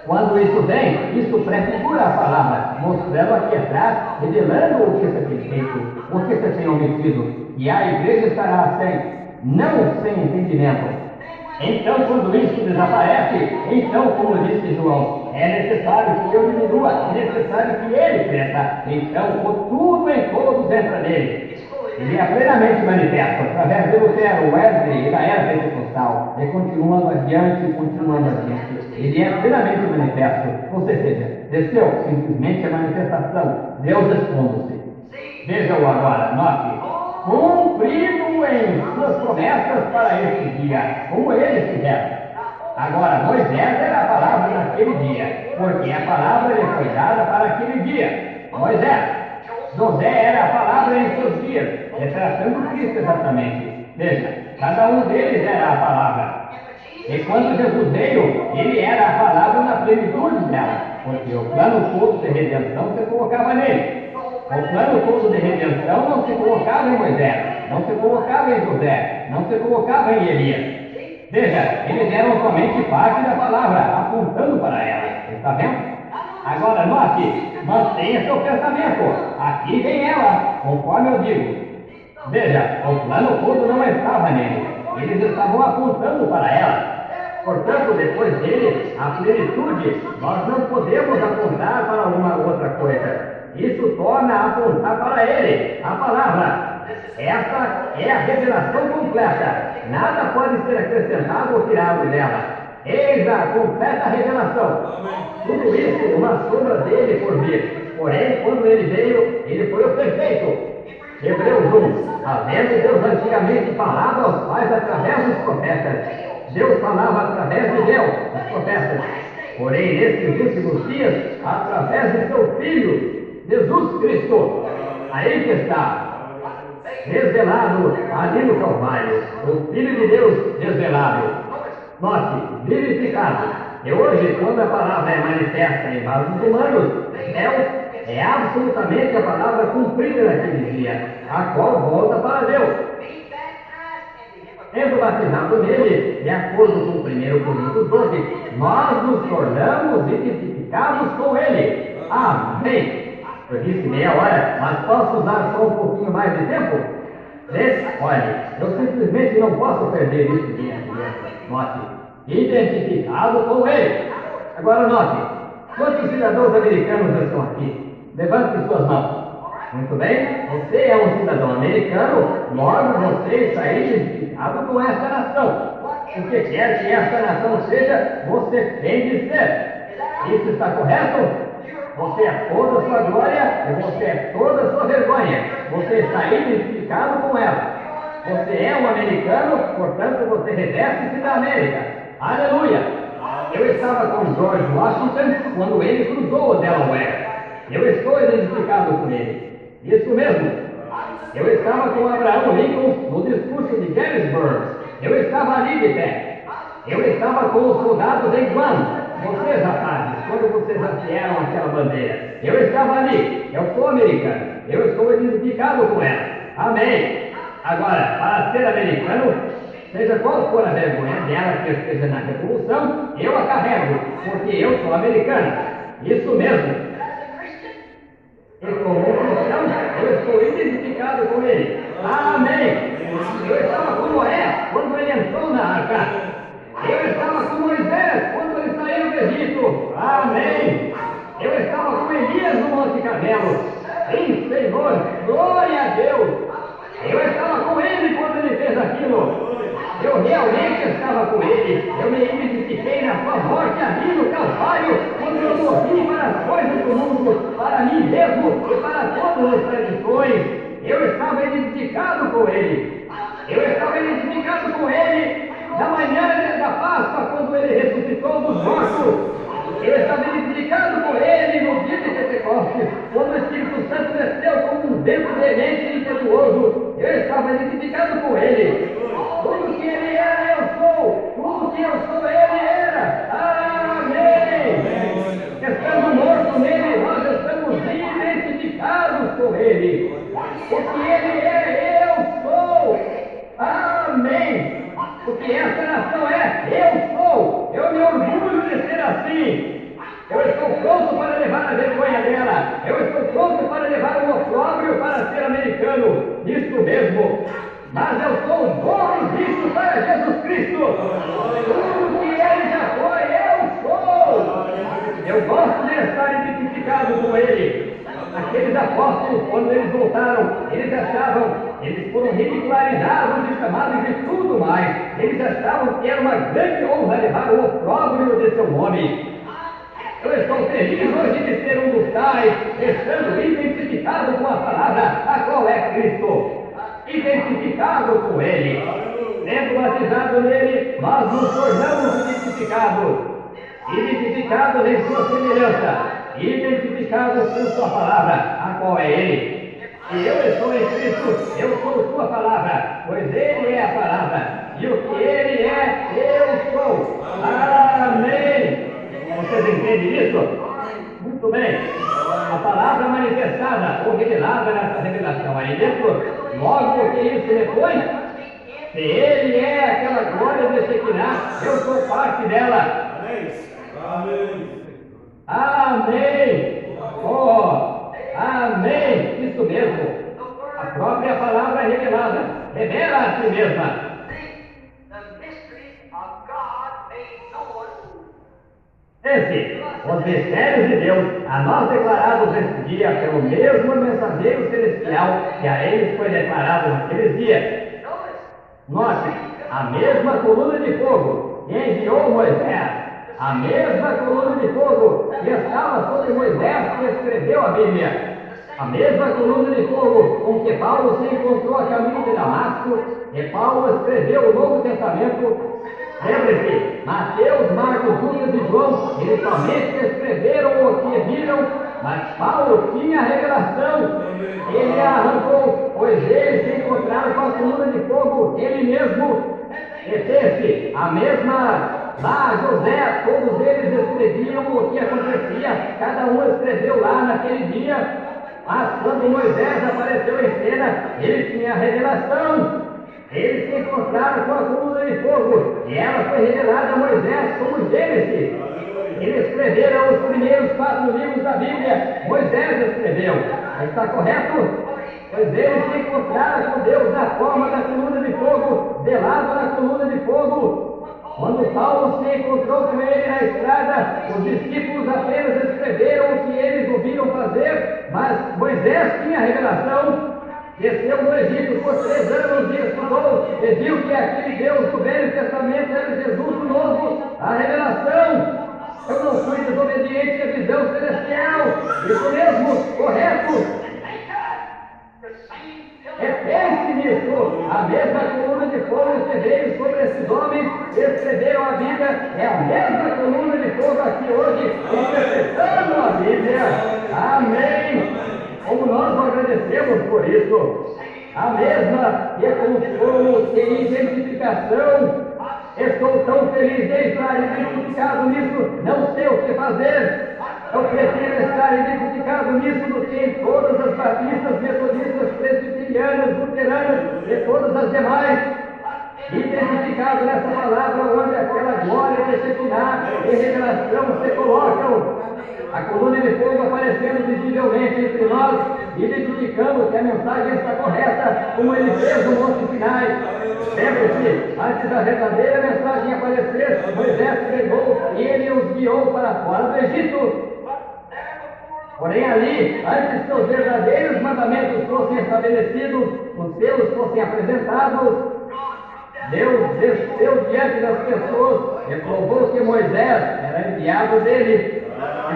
Quando isso vem, isso prefigura a palavra, mostrando aqui atrás, revelando o que você tem feito, o que você tem omitido. E a igreja estará não sem entendimento. Então, quando isso desaparece, então, como disse João, é necessário que eu diminua, é necessário que ele cresça. Então, tudo em todos entra nele. Ele é plenamente manifesto, através de Lutero, Wesley e da era pentecostal, e continuando adiante. Ele é plenamente manifesto. Ou seja, desceu simplesmente a manifestação, Deus expondo-se. Veja-o agora, note. Cumprido em suas promessas para este dia, como eles fizeram. Agora, Moisés era a palavra naquele dia, porque a palavra lhe foi dada para aquele dia. Moisés. José era a palavra em seus dias, retratando Cristo exatamente. Veja, cada um deles era a palavra. E quando Jesus veio, ele era a palavra na plenitude dela, porque o plano todo de redenção se colocava nele. O plano todo de redenção não se colocava em Moisés, não se colocava em José, não se colocava em Elias. Veja, eles eram somente parte da palavra, apontando para ela. Está vendo? Agora, note, mantenha seu pensamento. Aqui vem ela, conforme eu digo. Veja, o plano todo não estava nele. Eles estavam apontando para ela. Portanto, depois dele, a plenitude, nós não podemos apontar para uma outra coisa. Isso torna a apontar para ele, a palavra. Essa é a revelação completa. Nada pode ser acrescentado ou tirado dela. Eis a completa revelação. Tudo isso uma sombra dele por vir. Porém, quando ele veio, ele foi o perfeito. Hebreus 1. Havendo Deus antigamente falado aos pais através dos profetas. Deus falava através de Deus, os profetas. Porém, nesses últimos dias, através de seu Filho, Jesus Cristo. Aí que está. Revelado ali no Calvário. O Filho de Deus revelado. Note, vivificado. E hoje, quando a palavra é manifesta em vasos humanos, é absolutamente a palavra cumprida naquele dia, a qual volta para Deus. Sendo batizado nele, de acordo com 1 Coríntios 12, nós nos tornamos identificados com ele. Amém. Eu disse meia hora, mas posso usar só um pouquinho mais de tempo? Olha, eu simplesmente não posso perder isso de minha criança. Note, identificado com ele. Agora note, quantos cidadãos americanos estão aqui? Levante suas mãos. Muito bem, você é um cidadão americano, logo você está identificado com esta nação. O que quer que esta nação seja, você tem de ser. Isso está correto? Você é toda a sua glória e você é toda a sua vergonha. Você está identificado com ela. Você é um americano, portanto você reveste-se da América. Aleluia! Eu estava com George Washington quando ele cruzou o Delaware. Eu estou identificado com ele. Isso mesmo. Eu estava com Abraham Lincoln no discurso de Gettysburg. Eu estava ali de pé. Eu estava com os soldados em Guam. Vocês, rapazes, quando vocês hastearam aquela bandeira, eu estava ali, eu sou americano, eu estou identificado com ela. Amém. Agora, para ser americano, seja qual for a vergonha dela que esteja na revolução, eu a carrego, porque eu sou americano. Isso mesmo. E como cristão, eu estou identificado com ele. Amém. Eu estava com Noé quando ele entrou na arca. Eu estava com Moisés quando ele saiu do Egito. Amém. Eu estava com Elias no Monte Carmelo. Sim, Senhor, glória a Deus. Eu estava com ele quando ele fez aquilo. Eu realmente estava com ele. Eu me identifiquei na sua morte ali no Calvário, quando eu morri para as coisas do mundo, para mim mesmo e para todas as tradições. Eu estava identificado com ele. Eu estava identificado com ele na manhã da Páscoa, quando ele ressuscitou dos mortos. Eu estava identificado com ele no dia de Pentecostes, quando o Espírito Santo desceu como um vento veemente e impetuoso. Eu estava identificado com ele. Tudo que ele era, eu sou. Tudo que eu sou, ele era. Amém. Estando morto nele, nós estamos identificados com ele. O que ele é, eu sou. Amém. O que essa nação é, eu sou. Eu me orgulho de ser assim. Eu estou pronto para levar a vergonha dela. Eu estou pronto para levar o opróbrio para ser americano. Isso mesmo. Mas eu sou um bom Cristo para Jesus Cristo. Tudo que ele já foi, eu sou. Eu gosto de estar identificado com ele. Aqueles apóstolos, quando eles voltaram, eles achavam, eles foram ridicularizados e chamados de tudo mais. Eles achavam que era uma grande honra levar o opróbrio de seu nome. Eu estou feliz hoje de ser um dos tais, estando identificado com a palavra, a qual é Cristo. Identificado com ele. sendo batizado nele, nós nos tornamos identificados. Identificados em sua semelhança, identificados com sua palavra, a qual é ele. Se eu estou em Cristo, eu sou sua palavra, pois ele é a palavra, e o que ele é, eu sou. Amém. Vocês entendem isso? Muito bem. A palavra manifestada ou revelada nessa revelação aí dentro, logo que isso depois, se ele é aquela glória de Shekinah, eu sou parte dela. Amém. Amém. Oh, amém. Isso mesmo. A própria palavra revelada revela a si mesma. Os mistérios de Deus, a nós declarados nesse dia pelo mesmo mensageiro celestial que a eles foi declarado naqueles dias. Note, a mesma coluna de fogo que enviou Moisés, a mesma coluna de fogo que estava sobre Moisés que escreveu a Bíblia, a mesma coluna de fogo com que Paulo se encontrou a caminho de Damasco, e Paulo escreveu o Novo Testamento. Lembre-se, Mateus, Marcos, Lucas e João, eles somente escreveram o que viram, mas Paulo tinha a revelação. Ele a arrancou, pois eles se encontraram com a coluna de fogo, ele mesmo. Repete, a mesma lá, José, todos eles escreviam o que acontecia, cada um escreveu lá naquele dia, mas quando Moisés apareceu em cena, ele tinha a revelação. Eles se encontraram com a coluna de fogo, e ela foi revelada a Moisés como Gênesis. Eles escreveram os primeiros 4 livros da Bíblia, Moisés escreveu. Está correto? Pois eles se encontraram com Deus na forma da coluna de fogo, velado na coluna de fogo. Quando Paulo se encontrou com ele na estrada, os discípulos apenas escreveram o que eles ouviram fazer, mas Moisés tinha a revelação. Desceu no Egito por 3 anos e estudou, e viu que aquele Deus do Velho Testamento era Jesus do Novo, a revelação. Eu não fui desobediente à visão celestial. Isso mesmo, correto. Pense nisso. A mesma coluna de fogo que veio sobre esses homens, escreveram a Bíblia, é a mesma coluna de fogo aqui hoje, interpretando a Bíblia. Amém. Como nós agradecemos por isso. A mesma que é como fogo de identificação. Estou tão feliz de estar identificado nisso, não sei o que fazer. Eu prefiro estar identificado nisso do que em todas as batistas, metodistas, presbiterianas, luteranas e todas as demais. Identificado nessa palavra onde aquela glória de Shekinah e revelação se colocam. A coluna de fogo aparecendo visivelmente entre nós, identificando que a mensagem está correta, como ele fez no Monte Sinai. Lembre-se, antes da verdadeira mensagem aparecer, Moisés pregou e ele os guiou para fora do Egito. Porém ali, antes que os verdadeiros mandamentos fossem estabelecidos, os seus fossem apresentados, Deus desceu diante das pessoas e provou que Moisés era enviado dele.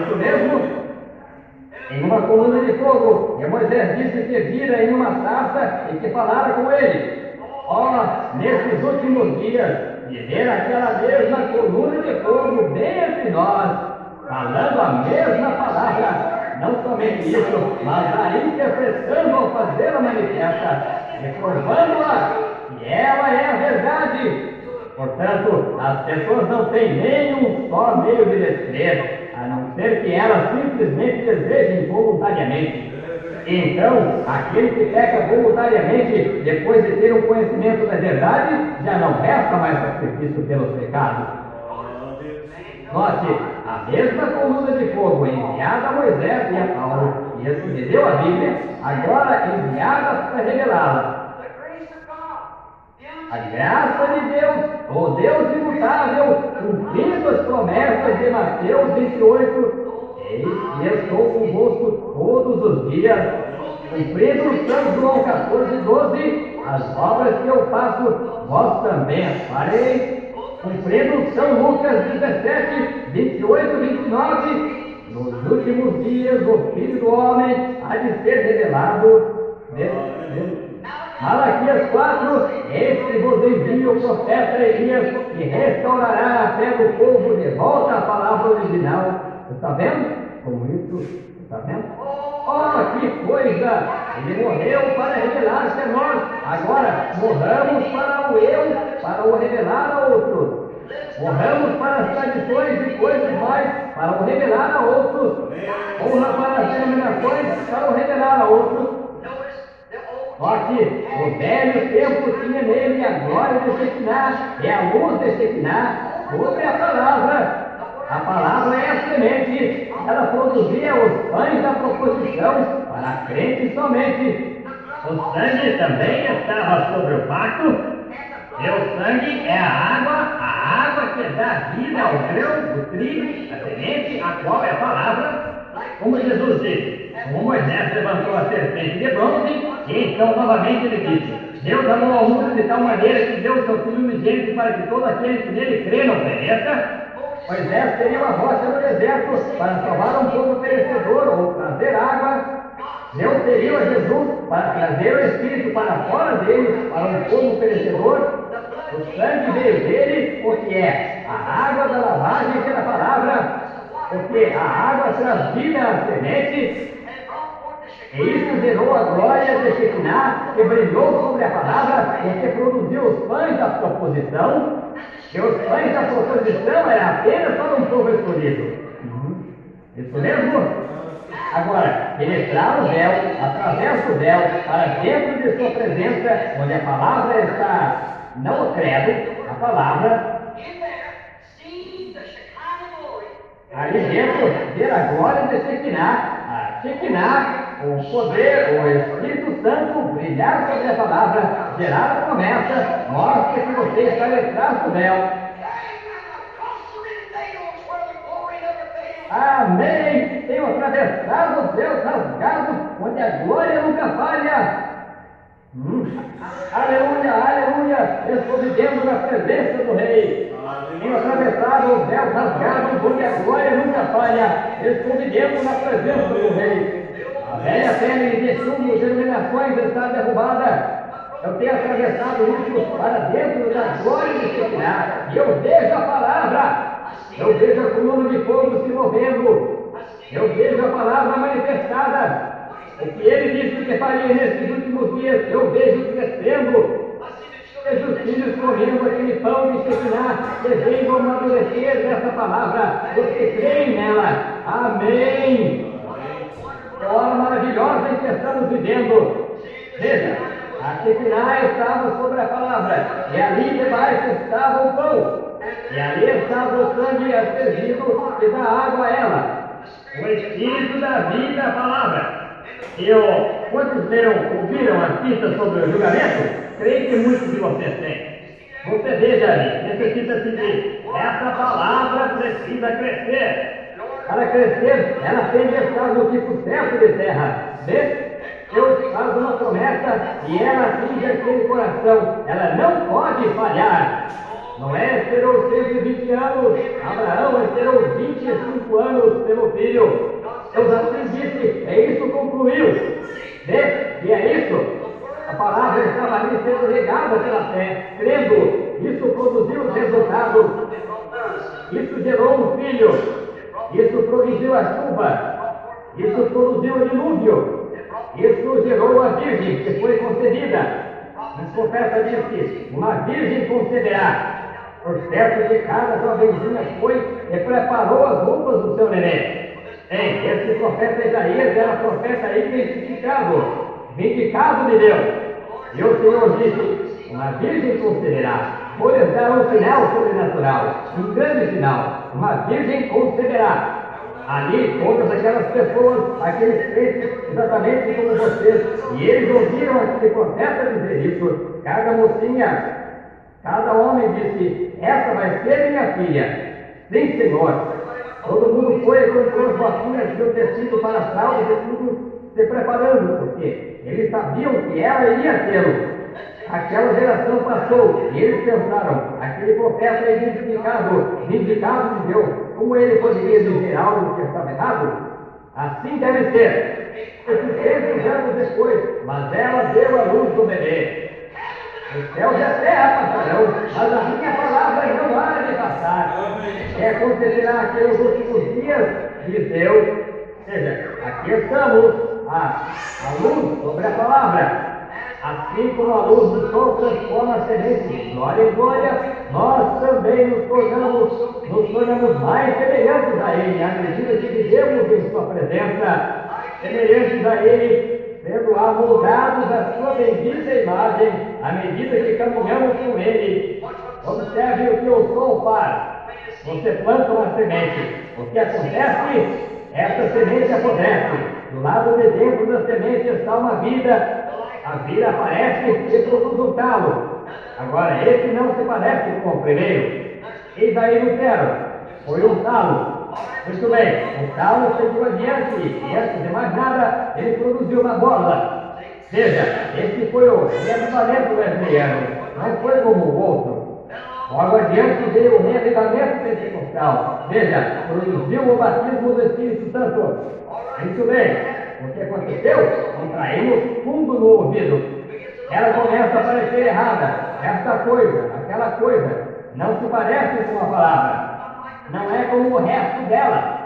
Isso mesmo? Em uma coluna de fogo, e Moisés disse que vira em uma sarça e que falara com ele. Nesses últimos dias, de ver aquela mesma coluna de fogo bem entre nós, falando a mesma palavra, não somente isso, mas a interpretando ao fazê-la manifesta, reprovando-a, e ela é a verdade. Portanto, as pessoas não têm nenhum só meio de descrer, a não ser que elas simplesmente desejem voluntariamente. Então, aquele que peca voluntariamente, depois de ter um conhecimento da verdade, já não resta mais sacrifício pelos pecados. Note, a mesma coluna de fogo enviada a Moisés e a Paulo, e escreveu a Bíblia, agora enviada para revelá-la. A graça de Deus, o Deus imutável, cumprindo as promessas de Mateus 28, eis que estou convosco todos os dias, cumprindo São João 14:12, as obras que eu faço, vós também as farei, cumprindo São Lucas 17:28-29, nos últimos dias o Filho do Homem há de ser revelado. Malaquias 4, eis que vos envio o profeta Elias, que restaurará a fé do povo de volta à palavra original. Você está vendo como isso? Está vendo? Oh, que coisa! Ele morreu para revelar-se a nós. Agora, morramos para o eu, para o revelar a outros. Morramos para as tradições e coisas mais, para o revelar a outros. Honra para as denominações, para o revelar a outros. Só que o velho tempo tinha nele a glória de Shekinah, é a luz de Shekinah sobre a palavra. A palavra é a semente, ela produzia os pães da proposição para crentes somente. O sangue também estava sobre o pacto. E o sangue é a água que dá vida ao grão, do trigo, a semente, a qual é a palavra. Como Jesus disse, como Moisés levantou a serpente de bronze, e então novamente ele disse: Deus amou ao mundo de tal maneira que deu o seu Filho unigênito para que todo aquele que nele crê não pereça. Moisés teria uma rocha no deserto para salvar um povo perecedor ou trazer água. Deus teria a Jesus para trazer o Espírito para fora dele, para um povo perecedor. O sangue veio dele, o que é a água da lavagem pela palavra, porque a água traz vida à semente. E isso gerou a glória de Shekinah, que brilhou sobre a palavra e que produziu os pães da proposição. E os pães da proposição era apenas para um povo escolhido. Isso mesmo? Agora, penetrar o véu, através do véu, para dentro de sua presença, onde a palavra está, não o credo, a palavra. Ali dentro, ver a glória de Shekinah, a Shekinah, o poder, o Espírito Santo, brilhar sobre a palavra, gerar a promessa, mostra que você está detrás do véu. Amém! Tenho atravessado os véus rasgados, onde a glória nunca falha. Aleluia, aleluia! Eu estou vivendo na presença do Rei. Tenho atravessado os véus rasgados, onde a glória nunca falha. Eu estou vivendo na presença do Rei. A velha pele de chumbo de iluminações está derrubada. Eu tenho atravessado isso para dentro da glória de Shekinah. E eu vejo a palavra. Eu vejo a coluna de fogo se movendo. Eu vejo a palavra manifestada. O que ele disse que faria nesses últimos dias, eu vejo crescendo. Vejo os filhos comendo aquele pão de Shekinah, devendo amadurecer dessa palavra. Você crê nela? Amém! É a hora maravilhosa em que estamos vivendo. Veja, a Shekinah estava sobre a palavra, e ali debaixo estava o pão. E ali estava o sangue aspergido e dá água a ela. O Espírito da vida, a palavra. Quantos ouviram as pistas sobre o julgamento? Creio que muitos de vocês têm. Você veja ali, necessita seguir. Essa palavra precisa crescer. Para crescer, ela tem de estar no tipo certo de terra. Vê? Deus faz uma promessa e ela atinge aquele coração. Ela não pode falhar. Noé esperou 120 anos, Abraão esperou 25 anos pelo filho. Deus assim disse, isso concluiu. Vê? E é isso. A palavra estava ali sendo regada pela fé, crendo. Isso produziu resultados. Isso gerou um filho. Isso produziu a chuva. Isso produziu o dilúvio. Isso gerou a virgem que foi concebida. O profeta disse, uma virgem conceberá. Por certo que cada jovenzinha foi e preparou as roupas do seu neném. Esse profeta Isaías era profeta identificado, vindicado de Deus. E o Senhor disse, uma virgem conceberá. Vou lhes dar um sinal sobrenatural, um grande sinal. Uma virgem conceberá. Ali, todas aquelas pessoas, aqueles crentes, exatamente como vocês, e eles ouviram aquele profeta dizer isso. Cada mocinha, cada homem disse, essa vai ser minha filha. Sim, Senhor. Todo mundo foi e comprou sua filha de seu tecido para a fralda e tudo se preparando, porque eles sabiam que ela iria tê-lo. Aquela geração passou e eles pensaram, aquele profeta é vindicado de Deus, como ele poderia dizer algo que estava errado? Assim deve ser. 600 anos depois, mas ela deu a luz do bebê. Os céus e a terra passarão, mas a minha palavra não há de passar. E acontecerá que os últimos dias, diz Deus, ou seja, aqui estamos, a luz sobre a palavra. Assim como a luz do sol transforma a semente de glória em glória, nós também nos tornamos mais semelhantes a Ele, à medida que vivemos em Sua presença, semelhantes a Ele, sendo amoldados à Sua bendita imagem, à medida que caminhamos com Ele. Observe o que o sol faz. Você planta uma semente. O que acontece? Essa semente apodrece. Do lado de dentro da semente está uma vida. A vida aparece e produz um talo. Agora, esse não se parece com o primeiro. Eis aí Lutero. Foi um talo. Muito bem, o talo seguiu adiante e, antes de mais nada, ele produziu uma bola. Veja, esse foi o reavivamento wesleyano. Não foi como o outro. Logo adiante veio o reavivamento pentecostal. Veja, produziu o batismo do Espírito Santo. Muito bem. O que aconteceu? Contraímos fundo no ouvido. Ela começa a parecer errada. Esta coisa, aquela coisa, não se parece com a palavra. Não é como o resto dela.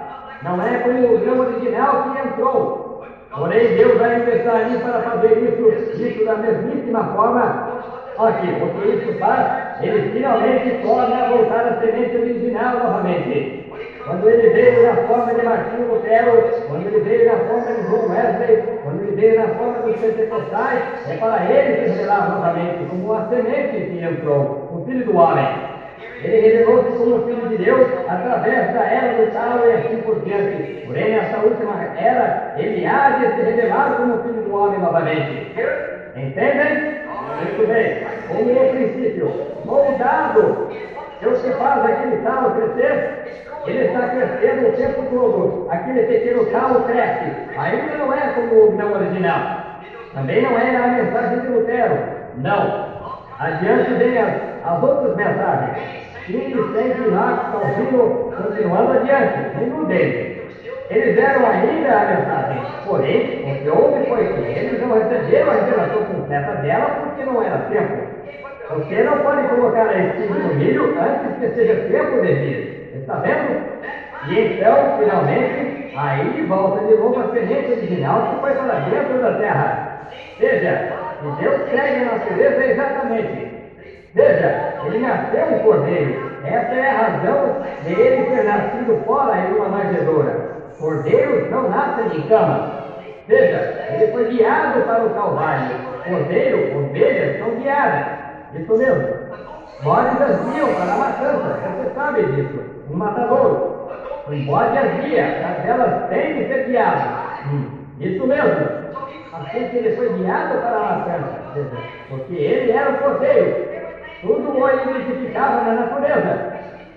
Não é como o grão original que entrou. Porém, Deus ainda está ali para fazer isso da mesmíssima forma. Aqui, o que isso faz? Ele finalmente torna a voltar à semente original novamente. Quando ele veio na forma de Martinho Lutero, quando ele veio na forma de John Wesley, quando ele veio na forma dos pentecostais, é para ele se revelar novamente como a semente que entrou, o Filho do Homem. Ele revelou-se como o Filho de Deus através da era do talo e assim por diante. Porém, nessa última era, ele há de se revelar como o Filho do Homem novamente. Entendem? Muito bem. Como no princípio, moldado, Deus que faz aquele talo crescer, ele está crescendo o tempo todo. Aquele pequeno talo cresce. Ainda não é como o grão original. Também não é a mensagem de Lutero. Não. Adiante vem as outras mensagens. Filhos, sempre lá, Calvino, continuando adiante. Nenhum deles. Eles deram ainda a mensagem. Porém, o que houve foi que eles não receberam a revelação completa dela porque não era tempo. Você não pode colocar a espiga no milho antes que seja tempo de vir. Está vendo? E então, finalmente, aí volta de novo a semente original que foi para dentro da terra. Veja, e Deus segue a natureza exatamente. Veja, ele nasceu um cordeiro. Essa é a razão de ele ter nascido fora em uma manjedoura. Cordeiros não nascem em cama. Veja, ele foi guiado para o Calvário. Cordeiro, ovelhas são guiadas. Isso mesmo. Bodes as guiam para a matança. Você sabe disso. Um matadouro. Um bode as guia. Mas elas têm de ser guiadas. Isso mesmo. Assim que ele foi guiado para a matança. Porque ele era o cordeiro. Tudo o identificava na natureza.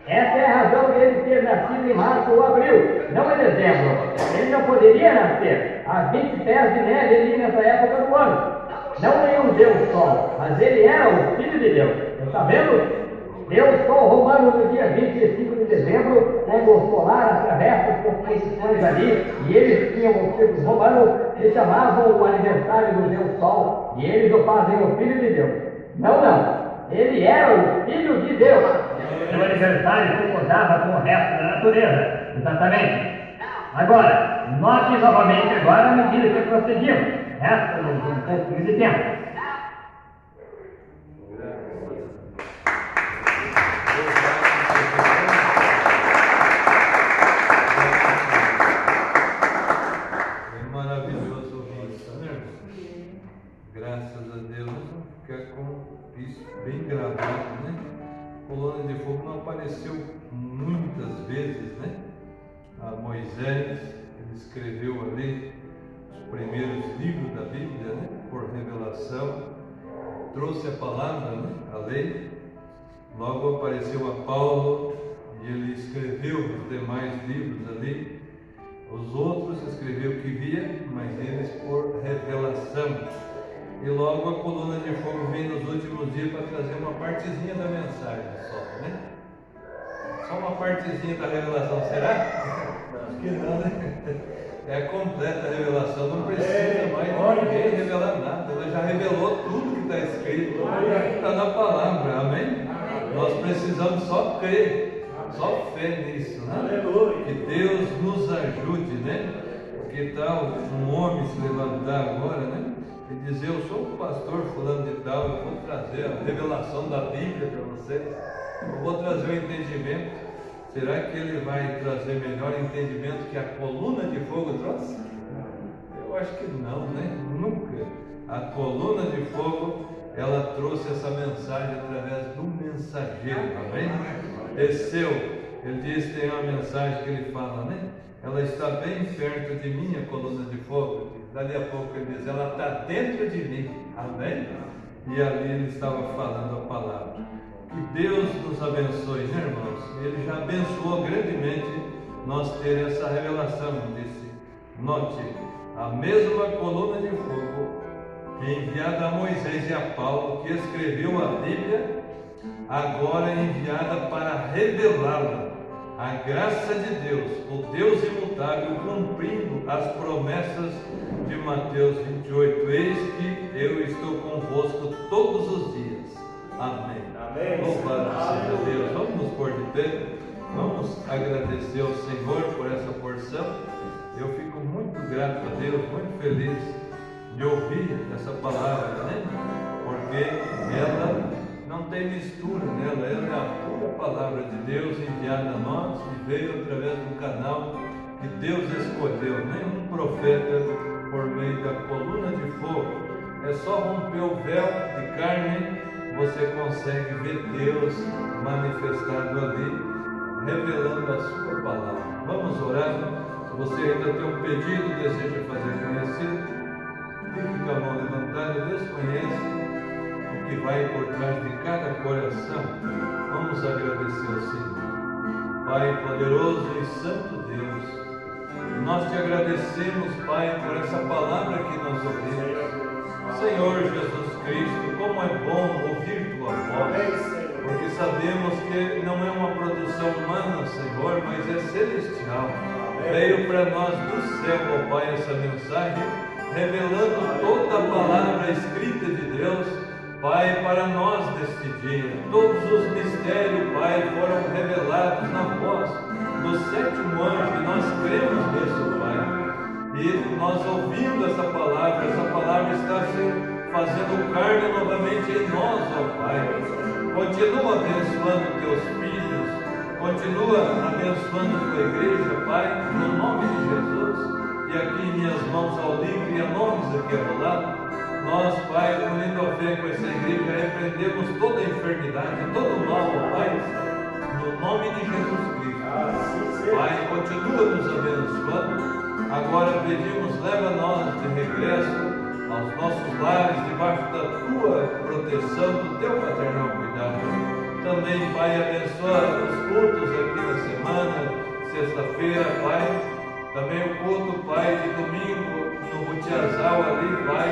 Essa é a razão dele ter nascido em março ou abril, não em dezembro. Ele não poderia nascer a 20 pés de neve ali nessa época do ano. Não nenhum Deus Sol, mas ele era o Filho de Deus. Está vendo? Deus Sol romano no dia 25 de dezembro, quando o solar atravessa as composições ali, e eles tinham o ciclo romano, eles chamavam o aniversário do Deus Sol, e eles o fazem o Filho de Deus. Não. Ele era o Filho de Deus. Seu aniversário concordava com o resto da natureza. Exatamente. Agora, note novamente agora à medida que prosseguimos. Resta-nos um pouquinho de tempo. É maravilhoso ouvir isso, né? Graças a Deus, fica com isso bem gravado, né? Coluna de fogo não apareceu muitas vezes, né? A Moisés, ele escreveu ali os primeiros livros da Bíblia, né? Por revelação, trouxe a palavra, né? A lei. Logo apareceu a Paulo e ele escreveu os demais livros ali. Os outros escreveu o que via, mas eles por revelação. E logo a coluna de fogo vem nos últimos dias para trazer uma partezinha da mensagem só, né? Só uma partezinha da revelação, será? Acho que não, né? É completa a revelação, não precisa mais ninguém revelar nada. Ela já revelou tudo que está escrito, está na palavra, amém? Nós precisamos só crer, só fé nisso, né? Que Deus nos ajude, né? Que tal um homem se levantar agora, né? E dizer: eu sou o pastor fulano de tal, eu vou trazer a revelação da Bíblia para vocês, eu vou trazer o entendimento. Será que ele vai trazer melhor entendimento que a coluna de fogo trouxe? Eu acho que não, né? Nunca. A coluna de fogo, ela trouxe essa mensagem através do mensageiro, amém? Desceu, ele diz, tem uma mensagem que ele fala, né? Ela está bem perto de mim, a coluna de fogo. Dali a pouco ele diz, ela está dentro de mim, amém? E ali ele estava falando a palavra. Que Deus nos abençoe, né, irmãos? Ele já abençoou grandemente nós ter essa revelação, disse. Note, a mesma coluna de fogo enviada a Moisés e a Paulo, que escreveu a Bíblia, agora é enviada para revelá-la. A graça de Deus, o Deus imutável, cumprindo as promessas de Mateus 28. Eis que eu estou convosco todos os dias. Amém. Amém. Louvado seja Deus. Vamos nos pôr de pé. Vamos agradecer ao Senhor por essa porção. Eu fico muito grato a Deus, muito feliz de ouvir essa palavra, né? Porque ela não tem mistura nela, ela é a pura palavra de Deus enviada a nós e veio através do canal que Deus escolheu, nenhum profeta por meio da coluna de fogo. É só romper o véu de carne, você consegue ver Deus manifestado ali, revelando a sua palavra. Vamos orar. Se você ainda tem um pedido, deseja fazer conhecido, fique com a mão levantada. Deus conhece o que vai por trás de cada coração. Vamos agradecer ao Senhor. Pai poderoso e santo Deus, nós te agradecemos, Pai, por essa palavra que nós ouvimos. Senhor Jesus Cristo, como é bom ouvir tua voz, porque sabemos que não é uma produção humana, Senhor, mas é celestial. Veio para nós do céu, ó Pai, essa mensagem, revelando toda a palavra escrita de Deus, Pai, para nós neste dia. Todos os mistérios, Pai, foram revelados na voz do sétimo anjo, e nós cremos nisso, Pai. E nós ouvindo essa palavra está se fazendo carne novamente em nós, ó Pai. Continua abençoando teus filhos, continua abençoando tua igreja, Pai, no nome de Jesus. E aqui em minhas mãos ao livro e a nomes aqui ao lado, nós, Pai, unindo a fé com essa igreja, repreendemos toda a enfermidade, todo o mal, ó Pai, no nome de Jesus Cristo. Pai, continua nos abençoando. Agora pedimos, leva-nos de regresso aos nossos lares, debaixo da tua proteção, do teu paternal cuidado. Também, Pai, abençoa os cultos aqui na semana, sexta-feira, Pai. Também o culto, Pai, de domingo, no Mutiazal ali, Pai.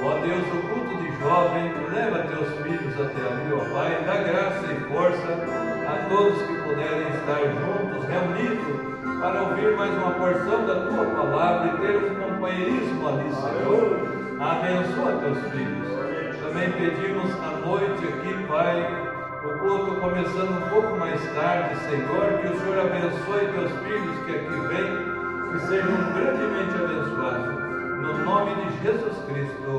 Ó Deus, o culto de jovem, leva teus filhos até ali, ó Pai. Dá graça e força a todos que puderem estar juntos, reunidos, para ouvir mais uma porção da tua palavra e ter um companheirismo ali, Senhor. Abençoa teus filhos. Também pedimos à noite aqui, Pai, o culto começando um pouco mais tarde, Senhor, que o Senhor abençoe teus filhos que aqui vêm, que sejam grandemente abençoados. No nome de Jesus Cristo.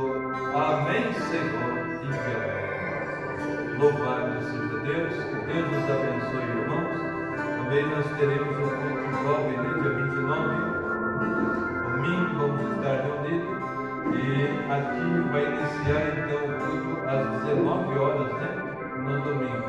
Amém, Senhor, e amém. Louvado seja Deus, que Deus nos abençoe, irmãos. Também nós teremos um culto jovem, né, dia 29, domingo, vamos estar reunidos. E aqui vai iniciar então o culto às 19 horas, né, no domingo.